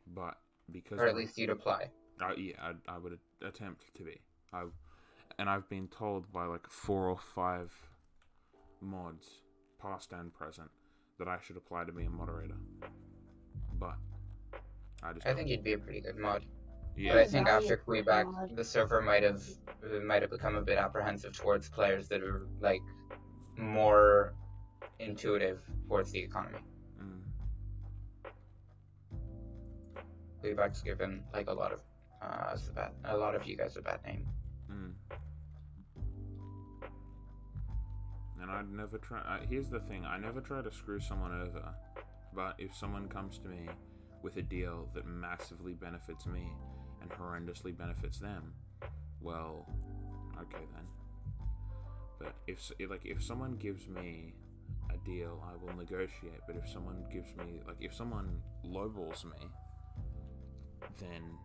But because Or at least you'd apply. yeah, I would attempt to be. I've been told by like 4 or 5 mods, past and present, that I should apply to be a moderator. But I think you'd be a pretty good mod. Yeah. But I think after Value Quebec, mod. the server might have become a bit apprehensive towards players that are like more intuitive towards the economy. Quebec's given like a lot of you guys a bad name. And I'd never try. Here's the thing: I never try to screw someone over. But if someone comes to me with a deal that massively benefits me and horrendously benefits them, well, okay then. But if someone gives me a deal, I will negotiate. But if someone gives me, like, if someone lowballs me, then,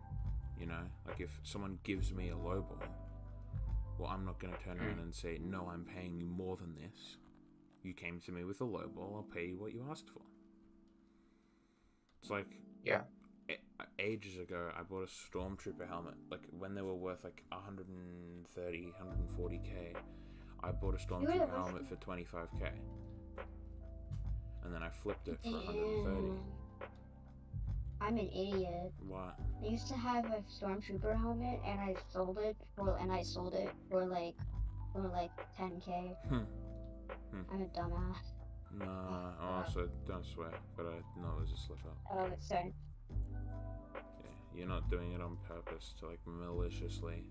you know, like, if someone gives me a lowball, well, I'm not going to turn around and say, no, I'm paying you more than this. You came to me with a lowball, I'll pay you what you asked for. It's like, yeah, ages ago, I bought a Stormtrooper helmet. Like, when they were worth like 130, 140k, I bought a Stormtrooper helmet for 25k. And then I flipped it for 130. I'm an idiot. What? I used to have a Stormtrooper helmet, and I sold it for like 10k. I'm a dumbass. Nah, also, don't swear, but I know it was a slip up. Oh, sorry. Yeah, you're not doing it on purpose to, like, maliciously.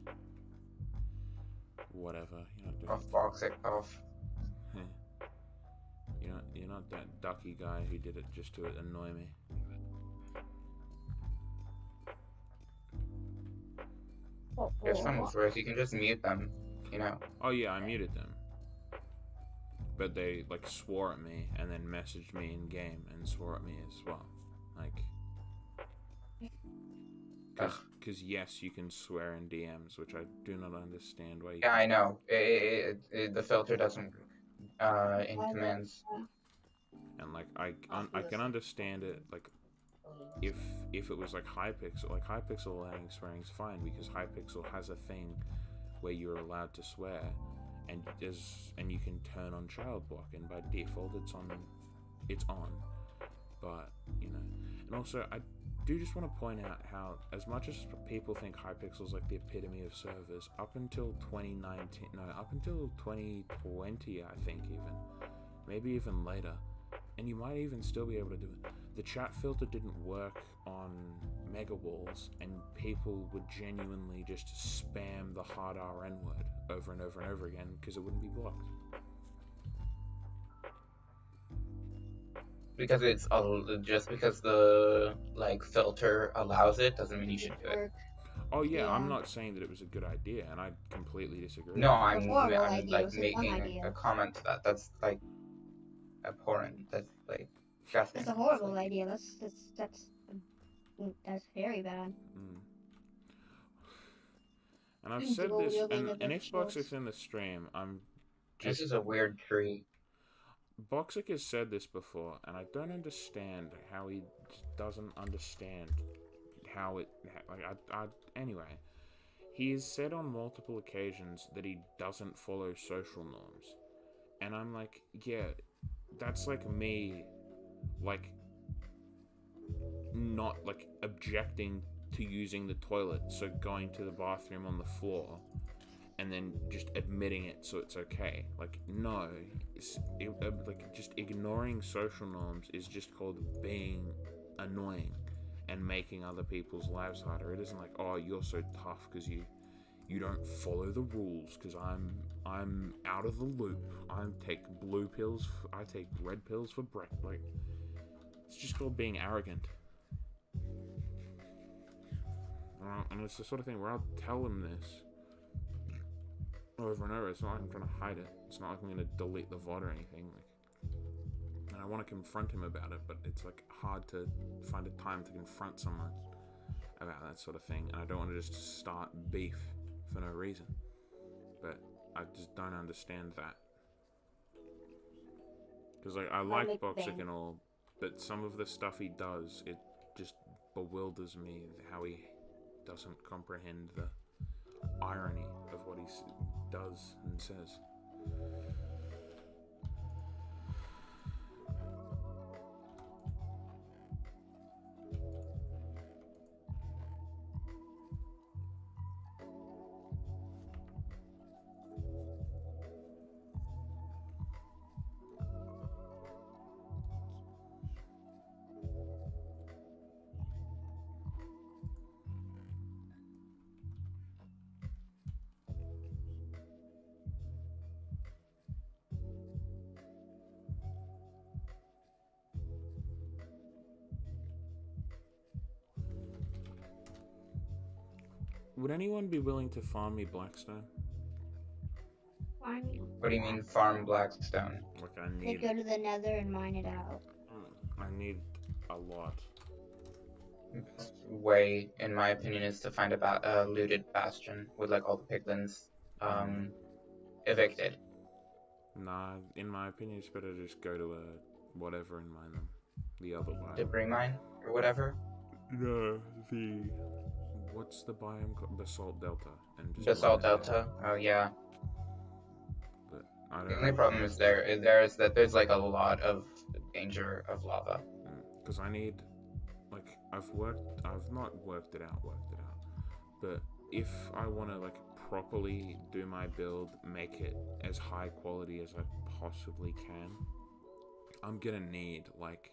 Whatever, you're not doing off boxing off. You're not that ducky guy who did it just to annoy me. If someone's worse, you can just mute them, you know. Oh yeah, I muted them. But they, like, swore at me and then messaged me in game and swore at me as well. Like, because yes, you can swear in DMs, which I do not understand why you. Yeah, I know. The filter doesn't in commands. And like I can understand it, like, if it was like Hypixel, allowing swearing is fine because Hypixel has a thing where you're allowed to swear, and you can turn on child block, and by default it's on. But, you know, and also I do just want to point out how, as much as people think Hypixel's like the epitome of servers, up until 2020, I think, even maybe even later, and you might even still be able to do it, the chat filter didn't work on mega walls, and people would genuinely just spam the hard RN word over and over and over again because it wouldn't be blocked. Because it's just because the like filter allows it doesn't mean you should do it. Oh yeah, I'm not saying that it was a good idea, and I completely disagree. No, I'm like making a comment to that. That's like abhorrent. That's like disgusting. That's a horrible idea. That's very bad. And I've said this, and if Boxic's in the stream, This is a weird tree. Boxic has said this before, and I don't understand how he doesn't understand how it. Anyway, he has said on multiple occasions that he doesn't follow social norms, and I'm like, yeah, that's like me, like, not like objecting to using the toilet, so going to the bathroom on the floor and then just admitting it so it's okay. Like, no, like, just ignoring social norms is just called being annoying and making other people's lives harder. It isn't like, oh, you're so tough because you don't follow the rules because I'm out of the loop. I take blue pills, I take red pills for breakfast. Like, it's just called being arrogant. And it's the sort of thing where I'll tell him this over and over. It's not like I'm trying to hide it. It's not like I'm going to delete the VOD or anything. Like, and I want to confront him about it, but it's like hard to find a time to confront someone about that sort of thing. And I don't want to just start beef for no reason. But I just don't understand that. Because, like, I like Boxic and all, But some of the stuff he does, it just bewilders me how he doesn't comprehend the irony of what he does and says. Would anyone be willing to farm me Blackstone? Farm you. What do you mean farm Blackstone? Like I They need, go to the nether and mine it out. I need a lot. Best way, in my opinion, is to find a looted bastion with like all the piglins evicted. Nah, in my opinion, it's better to just go to a whatever and mine them. The other biome. Debris mine or whatever. No, what's the biome called? Basalt Delta. And just Basalt mine it Delta. Oh yeah. But I don't The know. only problem is there is that there's like a lot of danger of lava. Because I need, like, I've not worked it out, but if I want to, like, properly do my build, make it as high quality as I possibly can, I'm gonna need, like,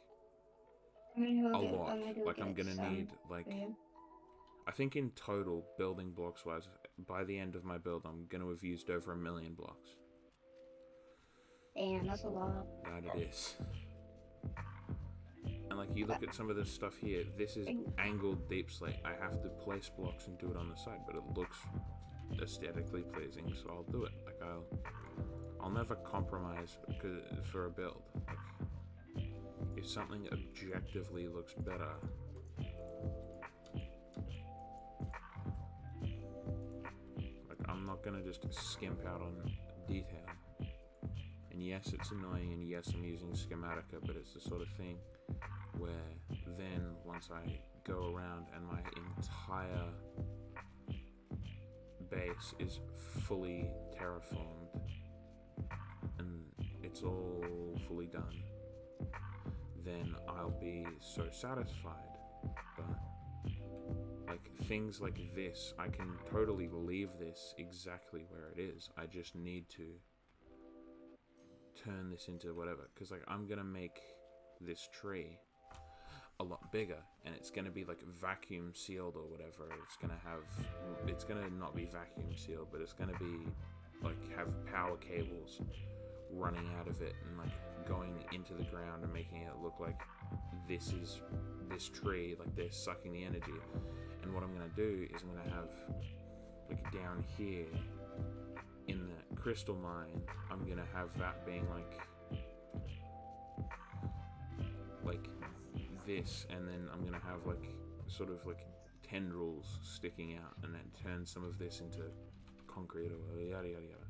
a lot. Like, I'm gonna need, like, I think in total, building blocks wise, by the end of my build, I'm gonna have used over 1 million blocks. Damn, that's a lot. That it is. And like you look at some of this stuff here, this is angled deep slate. I have to place blocks and do it on the side, but it looks aesthetically pleasing, so I'll do it. Like I'll never compromise for a build. Like, if something objectively looks better, like I'm not gonna just skimp out on detail. And yes, it's annoying, and yes, I'm using Schematica, but it's the sort of thing where then once I go around and my entire base is fully terraformed and it's all fully done, then I'll be so satisfied. But like things like this, I can totally leave this exactly where it is. I just need to turn this into whatever, because like I'm gonna make this tree a lot bigger, and it's gonna be like vacuum sealed or whatever. It's gonna not be vacuum sealed, but it's gonna be like have power cables running out of it and like going into the ground and making it look like this is this tree, like they're sucking the energy. And what I'm gonna do is I'm gonna have like down here in the crystal mine, I'm gonna have that being like this, and then I'm gonna have like sort of like tendrils sticking out, and then turn some of this into concrete or yada yada yada.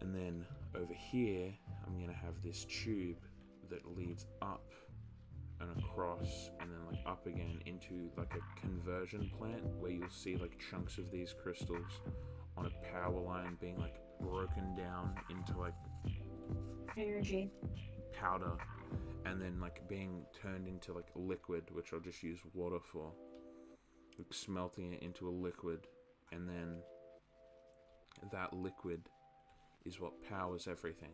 And then over here, I'm gonna have this tube that leads up and across, and then like up again into like a conversion plant where you'll see like chunks of these crystals on a power line being like broken down into like energy powder, and then like being turned into like liquid, which I'll just use water for, like smelting it into a liquid, and then that liquid is what powers everything,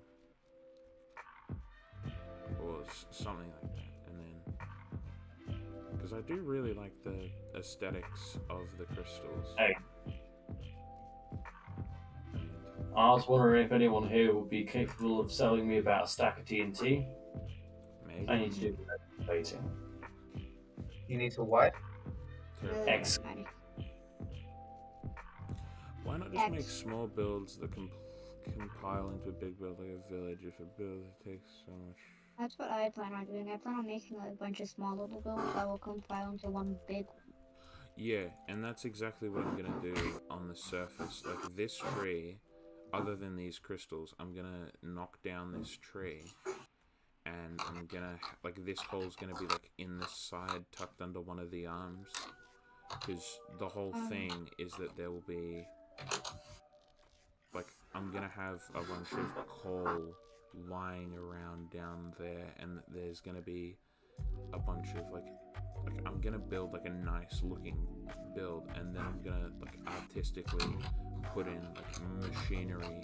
or something like that. And then because I do really like the aesthetics of the crystals. Hey. I was wondering if anyone here would be capable of selling me about a stack of TNT. Maybe. I need to do waiting. You need to what? X. Why not just make small builds that compile into a big build, like a village? If a build takes so much. That's what I plan on doing. I plan on making like, a bunch of small little builds that will compile into one big one. Yeah, and that's exactly what I'm gonna do on the surface. Like this tree, other than these crystals, I'm gonna knock down this tree, and I'm gonna like this hole's gonna be like in the side, tucked under one of the arms, because the whole thing is that there will be like I'm gonna have a bunch of coal lying around down there, and there's gonna be a bunch of like I'm gonna build like a nice looking build, and then I'm gonna like artistically put in like machinery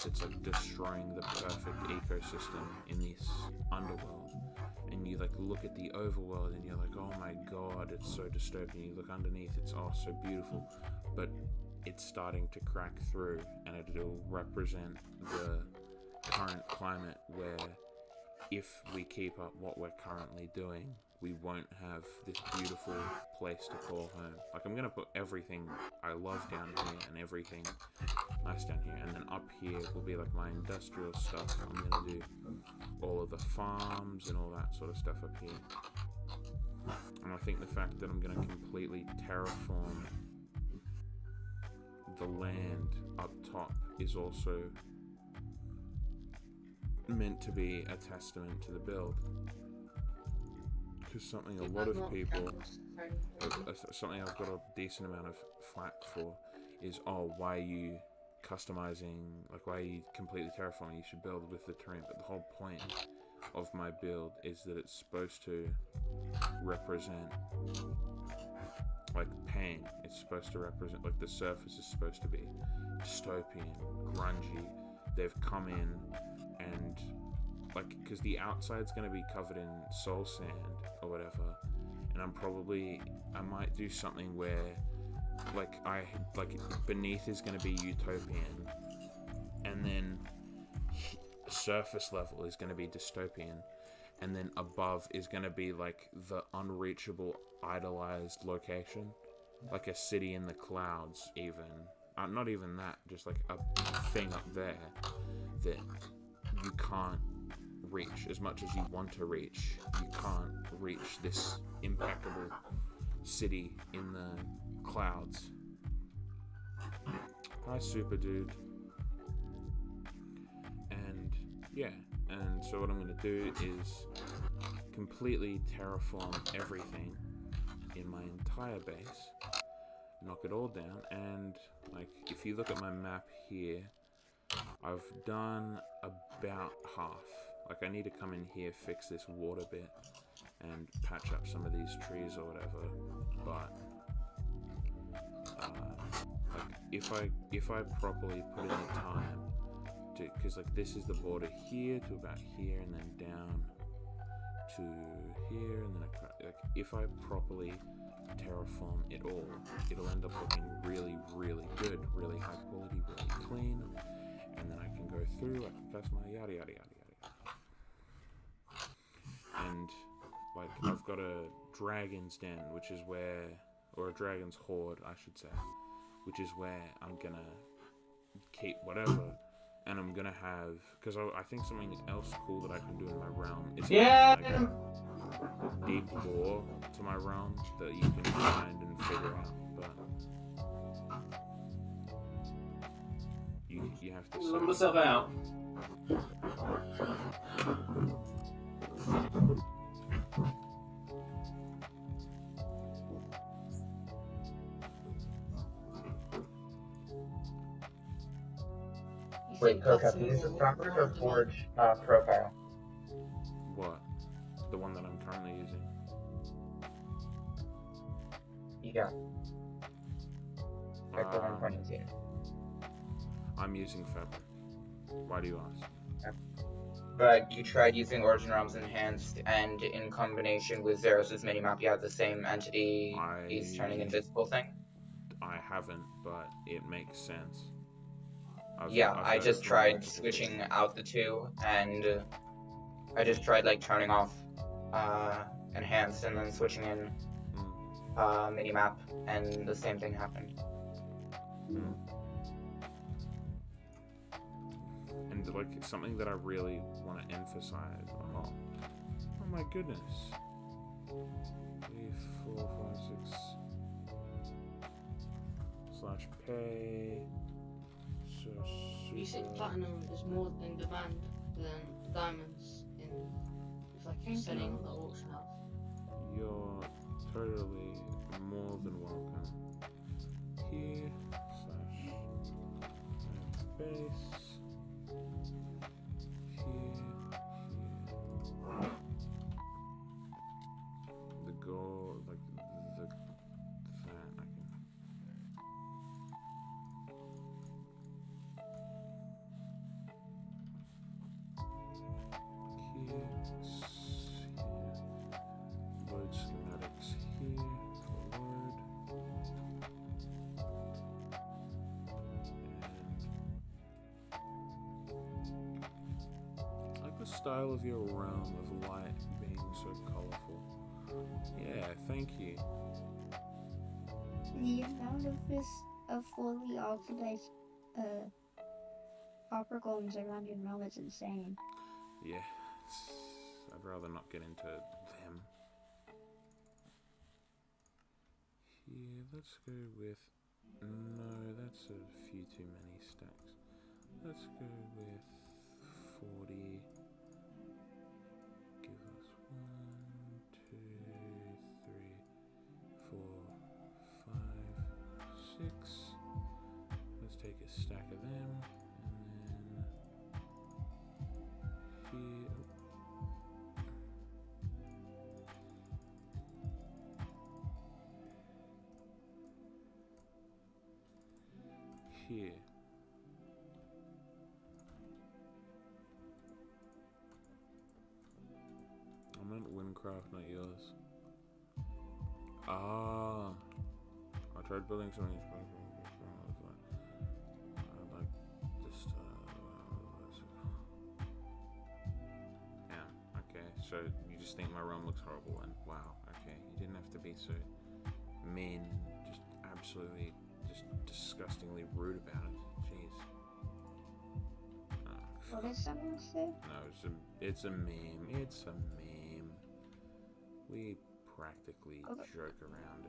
that's like destroying the perfect ecosystem in this underworld. And you like look at the overworld and you're like, oh my god, it's so dystopian. You look underneath, it's oh so beautiful, but it's starting to crack through, and it'll represent the current climate where if we keep up what we're currently doing, we won't have this beautiful place to call home. Like, I'm gonna put everything I love down here and everything nice down here, and then up here will be like my industrial stuff. I'm gonna do all of the farms and all that sort of stuff up here. And I think the fact that I'm gonna completely terraform the land up top is also meant to be a testament to the build. Because something a lot of people, something I've got a decent amount of flack for is, oh, why are you customizing, like why are you completely terraforming? You should build with the terrain. But the whole point of my build is that it's supposed to represent like pain. It's supposed to represent, like the surface is supposed to be dystopian, grungy. They've come in and like, because the outside's going to be covered in soul sand or whatever, and I might do something where like beneath is going to be utopian, and then surface level is going to be dystopian, and then above is going to be like the unreachable idolized location, like a city in the clouds even. Not even that, just like a thing up there that you can't reach as much as you want to reach. You can't reach this impeccable city in the clouds. Hi, super dude. And yeah, and so what I'm going to do is completely terraform everything in my entire base, knock it all down, and like if you look at my map here, I've done about half. Like I need to come in here, fix this water bit, and patch up some of these trees or whatever. But like if I properly put in the time to, because like this is the border here to about here, and then down to here, and then like if I properly terraform it all, it'll end up looking really, really good, really high quality, really clean, and then I can go through, I can customize, yada yada yada yada. And like I've got a dragon's den, which is where, or a dragon's hoard I should say, which is where I'm gonna keep whatever, and I'm gonna have, because I think something else cool that I can do in my realm is like a deep lore to my realm that you can find and figure out, but you have to let myself out. Wait, CoCap, use the Stockbridge or Forge profile? What? The one that I'm currently using? Yeah. Like the 1.18. I'm using Fabric. Why do you ask? Yeah. But you tried using Origin Realms Enhanced, and in combination with Zeros' minimap, you have the same entity he's turning invisible thing? I haven't, but it makes sense. I just tried switching out the two, and I just tried like turning off Enhanced and then switching in minimap, and the same thing happened. And like something that I really want to emphasize. Oh my goodness. 3, 4, 5, 6 /pay. You said platinum is more in demand than diamonds in Thank setting you. the auction house. You're totally more than welcome. Here, slash base. Here. The goal, like that I can. Here. Load schematics here for load. I like the style of your realm of light being so colorful. Yeah, thank you. The amount of fully oxidized copper golems around your realm is insane. Yeah, I'd rather not get into them. Here, let's go with... No, that's a few too many stacks. Let's go with 40. Give us 1, 2, 3, 4, 5, 6. Let's take a stack of them, and then here. Here. I meant Windcraft, not yours. Ah, I tried building something. I like this. Yeah. Okay. So you just think my realm looks horrible, and wow. Okay, you didn't have to be so mean, just absolutely, just disgustingly rude about it. Jeez. What did someone say? No, it's a meme. It's a meme. We practically joke around.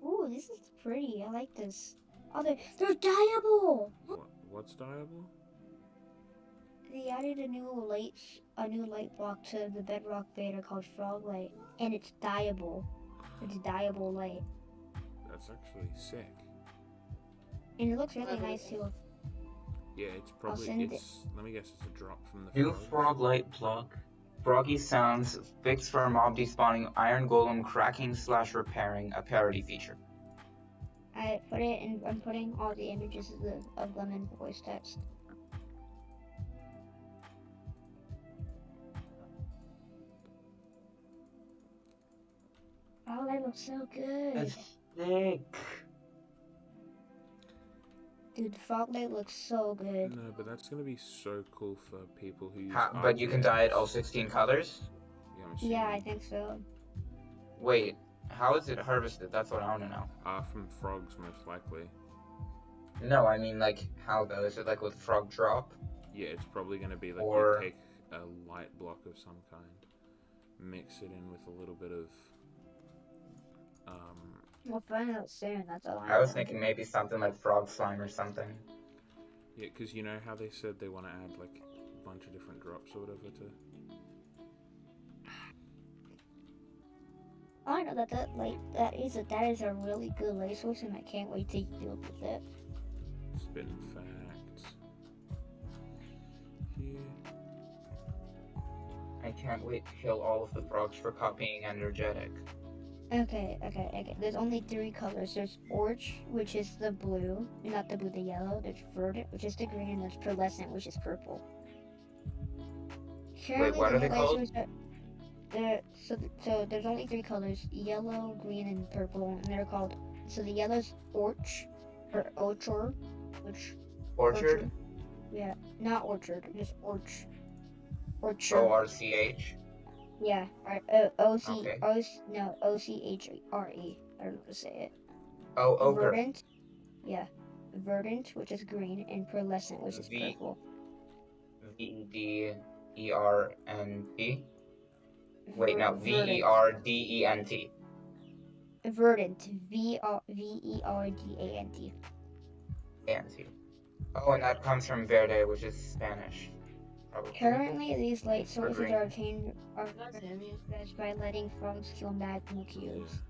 Ooh, this is pretty. I like this. Oh, they're dyeable. What's dyeable? They added a new light block to the Bedrock beta called Frog Light, and it's dyeable. It's dyeable light, That's actually sick. and it looks really nice too. Yeah, it's probably let me guess, it's a drop from the New frog light block. Froggy sounds fixed for mob despawning, iron golem cracking / repairing, a parody feature. I put it in. I'm putting all the images of them in voice text. Oh, they look so good. That's sick. Dude, Frog Light looks so good. No, but that's gonna be so cool for people who use But you can dye it all 16 colors? Yeah, I think so. Wait, how is it harvested? That's what I want to know. From frogs, most likely. No, I mean, like, how though? Is it like with frog drop? Yeah, it's probably gonna be like Or... you take a light block of some kind, mix it in with a little bit of We'll find out soon, that's all I was thinking maybe something like frog slime or something. Yeah, because you know how they said they want to add like a bunch of different drops or whatever to... I know that is a really good light source, and I can't wait to build with it. Spin facts. Here. I can't wait to kill all of the frogs for copying energetic. Okay. There's only 3 colors. There's Orch, which is the blue. Not the blue, the yellow. There's Verdant, which is the green, and there's Pearlescent, which is purple. Wait, what are they called? So there's only 3 colors: yellow, green, and purple, and they're called. So the yellow's Orch, or Orchard, which. Orchard? Yeah, not Orchard, just Orch. Orchard. O-R-C-H? Yeah, O-C-H-R-E. I don't know how to say it. Oh, ochre. Verdant. Yeah. Verdant, which is green, and pearlescent, which is purple. V-E-D-E-R-N-T? Wait, no. V-E-R-D-E-N-T. Verdant. V-E-R-D-A-N-T. A-N-T. Oh, and that comes from verde, which is Spanish. Probably. Currently, these light For sources green. are obtained by letting frogs kill magma cubes.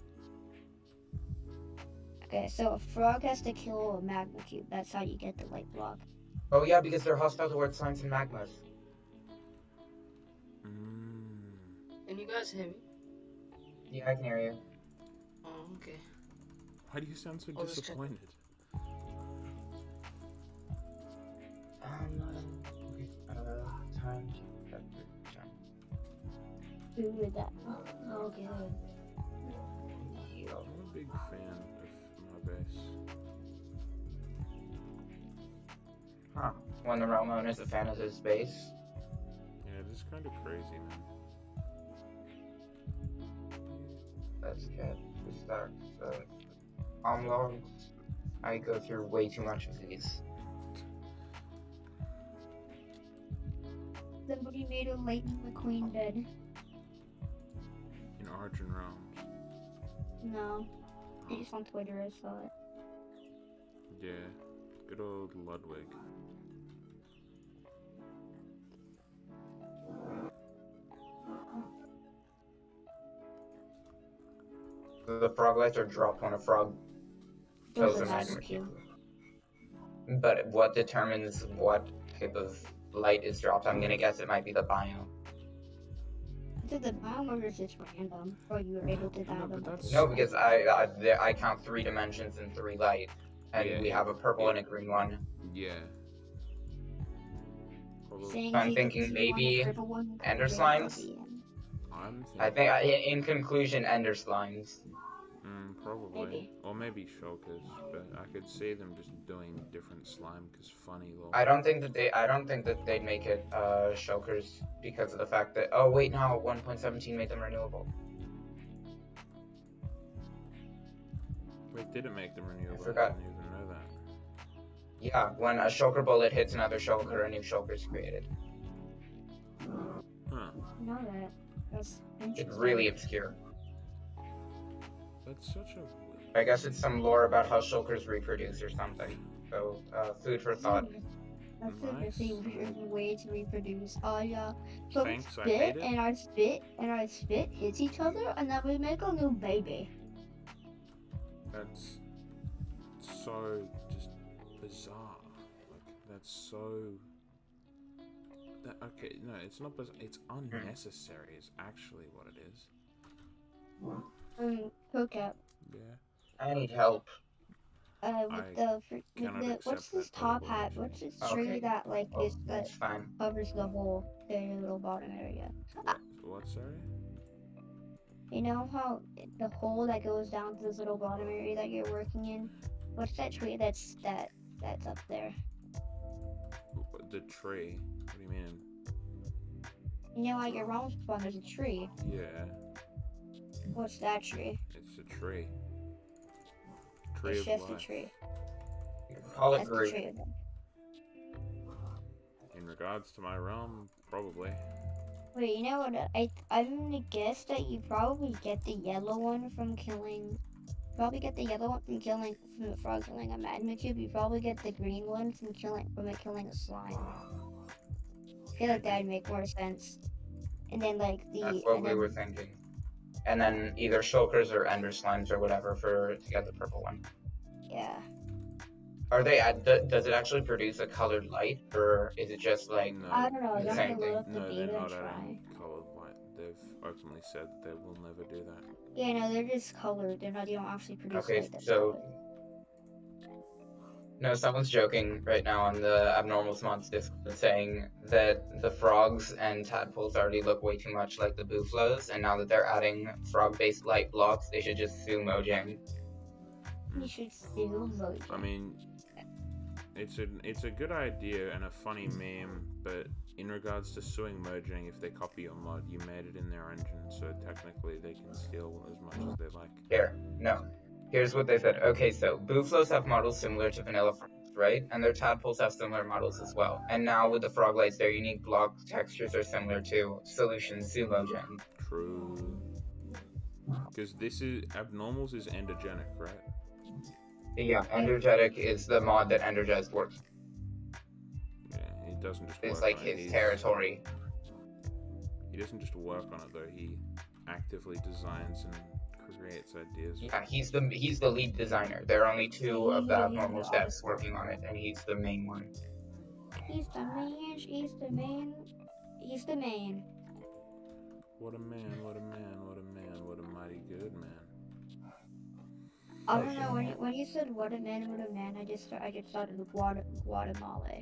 Okay, so a frog has to kill a magma cube. That's how you get the light block. Oh yeah, because they're hostile towards slimes and magmas. Can you guys hear me? Yeah, I can hear you. Oh, okay. Why do you sound so disappointed? Time. Who did that? Okay. I'm a big fan of my base. Huh. When the realm owner is a fan of his base. Yeah, this is kind of crazy, man. Let's get two stacks of logs. I go through way too much of these. Somebody made a Lightning McQueen bed. In Origin Realms. No. It's on Twitter, I saw it. Yeah. Good old Ludwig. The frog lights are dropped when a frog kills a magma cube. But what determines what type of light is dropped? I'm gonna guess it might be the biome. Is it the biome or is it random? Or you were able to dial them? No, because I count 3 dimensions and 3 light, and Yeah, we have a purple and a green one. Yeah. So I'm thinking maybe ender slimes. I think, in conclusion, ender slimes. Probably. Maybe. Or maybe shulkers, but I could see them just doing different slime because funny lol. I don't think that they'd make it shulkers because of the fact that, oh wait, no, 1.17 made them renewable. Wait, did it make them renewable? I forgot. I didn't even know that. Yeah, when a shulker bullet hits another shulker, a new shulker is created. Huh. I know that. That's interesting. It's really obscure. That's such a... I guess it's some lore about how shulkers reproduce or something. So, food for thought. That's a weird way to reproduce. So Thanks, I spit hate it. and our spit hits each other, and then we make a new baby. That's so just bizarre. Like, that's so... okay, no, it's not bizarre. It's unnecessary is actually what it is. CoCap. Yeah. I need help. What's this top hat? What's this tree that covers the whole little bottom area? What, sorry? You know how the hole that goes down to this little bottom area that you're working in? What's that tree that's up there? The tree? What do you mean? You know, at your realm spawn, there's a tree. Yeah. What's that tree? It's a tree. Tree It's of just life. a tree. Call it That's the Groot. tree of it. In regards to my realm, probably. Wait, you know what? I'm gonna guess that you probably get the yellow one from killing. Probably get the yellow one from the frog killing a magma cube. You probably get the green one from killing a slime. I feel like that'd make more sense. And then That's what we were thinking. And then either shulkers or ender slimes or whatever to get the purple one. Yeah. Are they? Does it actually produce a colored light, or is it just like I don't know. the same thing? No, they're not adding colored light. They've openly said that they will never do that. Yeah, no, they're just colored. They don't actually produce Okay, light that's so colored. no, someone's joking right now on the Abnormal Mods Discord saying that the frogs and tadpoles already look way too much like the buffaloes, and now that they're adding frog-based light blocks, they should just sue Mojang. You should sue Mojang. I mean, it's a good idea and a funny meme, but in regards to suing Mojang, if they copy your mod, you made it in their engine, so technically they can steal as much as they like. Here, no. Here's what they said. Okay, so Booflos have models similar to vanilla frogs, right? And their tadpoles have similar models as well. And now with the froglights, their unique block textures are similar to Solution Sumo Gen. True. Because this is Abnormals is endogenic, right? Yeah, Endergetic is the mod that Endergest works. Yeah, he doesn't just It's work like on it. his territory. He doesn't just work on it though. He actively designs and creates ideas. Yeah, he's the lead designer. There are only two of the Abnormal devs working on it, and he's the main one. He's the main. He's the main. He's the main. What a man! What a man! What a man! What a mighty good man! I don't know, when you said what a man, I just thought of Guatemala.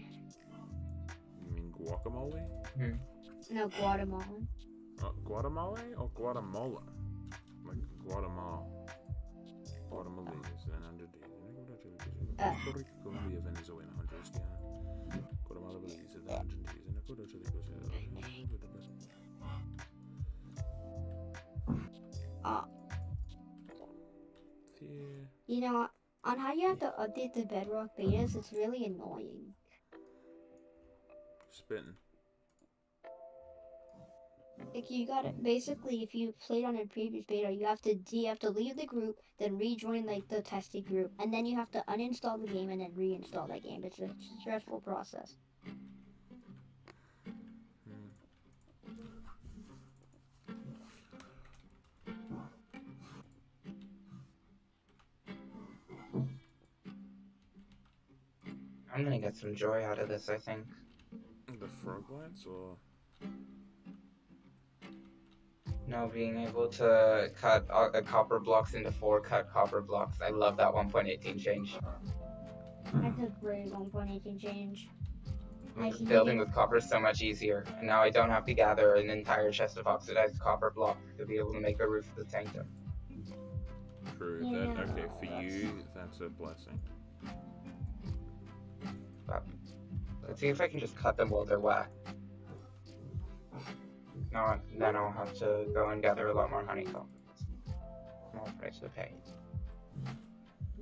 You mean guacamole? No, Guatemala. Guatemala or Guatemala? Like Guatemala. Guatemalese and under Colombia, Venezuela, Honduras, Guyana. Guatemala, Belize, and Argentina. You know, on how you have to update the Bedrock betas, it's really annoying. Spitting. Like you gotta basically, if you played on a previous beta, you have to leave the group, then rejoin like the testing group, and then you have to uninstall the game and then reinstall that game. It's a stressful process. I'm gonna get some joy out of this, I think. The froglights or? No, being able to cut copper blocks into 4 cut copper blocks. I love that 1.18 change. That's a great 1.18 change. Building with copper is so much easier, and now I don't have to gather an entire chest of oxidized copper blocks to be able to make a roof of the sanctum. True. Yeah. That, okay, for you, that's a blessing. Let's see if I can just cut them while they're wet. No, then I'll have to go and gather a lot more honeycomb. Small price to pay.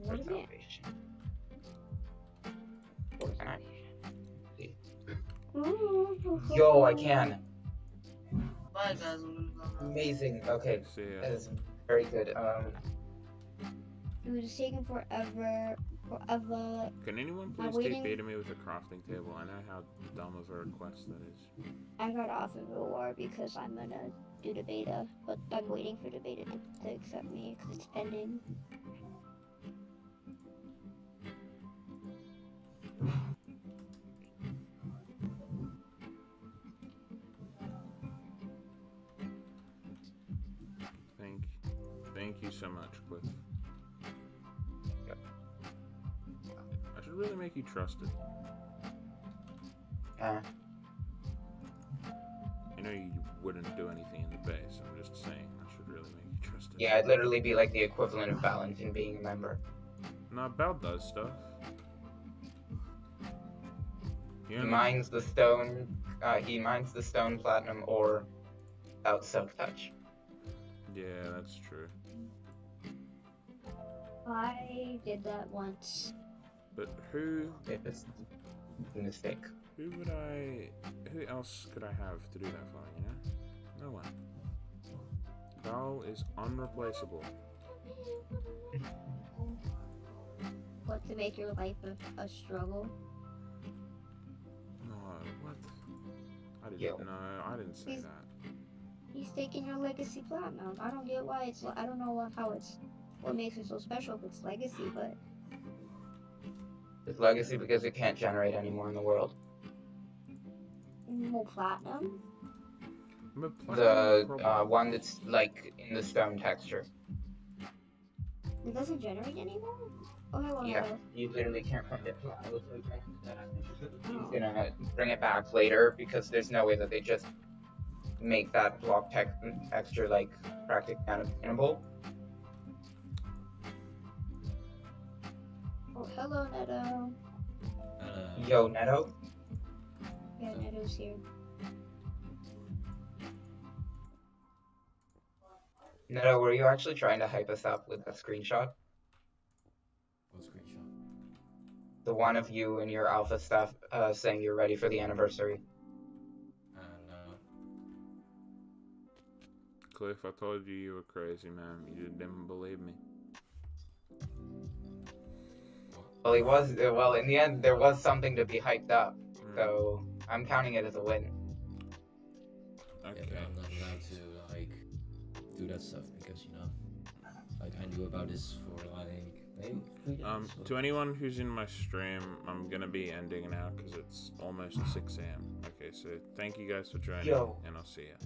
For salvation. Can I? Yo, I can! Bye guys. Amazing. Okay, See ya. that is very good. It was taking forever. Can anyone I'm please waiting. take beta me with a crafting table? I know how dumb of a request that is. I got off of the war because I'm gonna do the beta, but I'm waiting for the beta to accept me because it's pending. Thank you so much, Cliff. I should really make you trusted. Uh, I know you wouldn't do anything in the base. I'm just saying I should really make you trusted. yeah, I'd literally be like the equivalent of Valentin being a member. No, Bell does stuff. He mines the stone. He mines the stone, platinum, ore without silk touch. Yeah, that's true. I did that once. But who? It was a mistake. Who else could I have to do that for? You know, no one. Val is unreplaceable. What, to make your life a struggle? No, what? I didn't. Yo. No, I didn't say that. He's taking your legacy platinum. I don't get why it's. I don't know what makes it so special if it's legacy, but It's legacy because it can't generate anymore in the world. more platinum. The one that's like in the stone texture. It doesn't generate anymore. Oh, hello. Yeah, Hello. you literally can't find it. He's gonna bring it back later because there's no way that they just make that block texture like practically unobtainable. Oh, hello, Neto. Yo, Neto. Yeah, Neto's here. Neto, were you actually trying to hype us up with that screenshot? the one of you and your alpha stuff saying you're ready for the anniversary. No. Cliff, I told you you were crazy, man. You didn't believe me. Well, he was. Well, in the end, there was something to be hyped up, so I'm counting it as a win. Okay. Yeah, but I'm not allowed to like do that stuff because like I knew about this for like maybe 3 days. To anyone who's in my stream, I'm gonna be ending now because it's almost 6 a.m. Okay, so thank you guys for joining, and I'll see ya.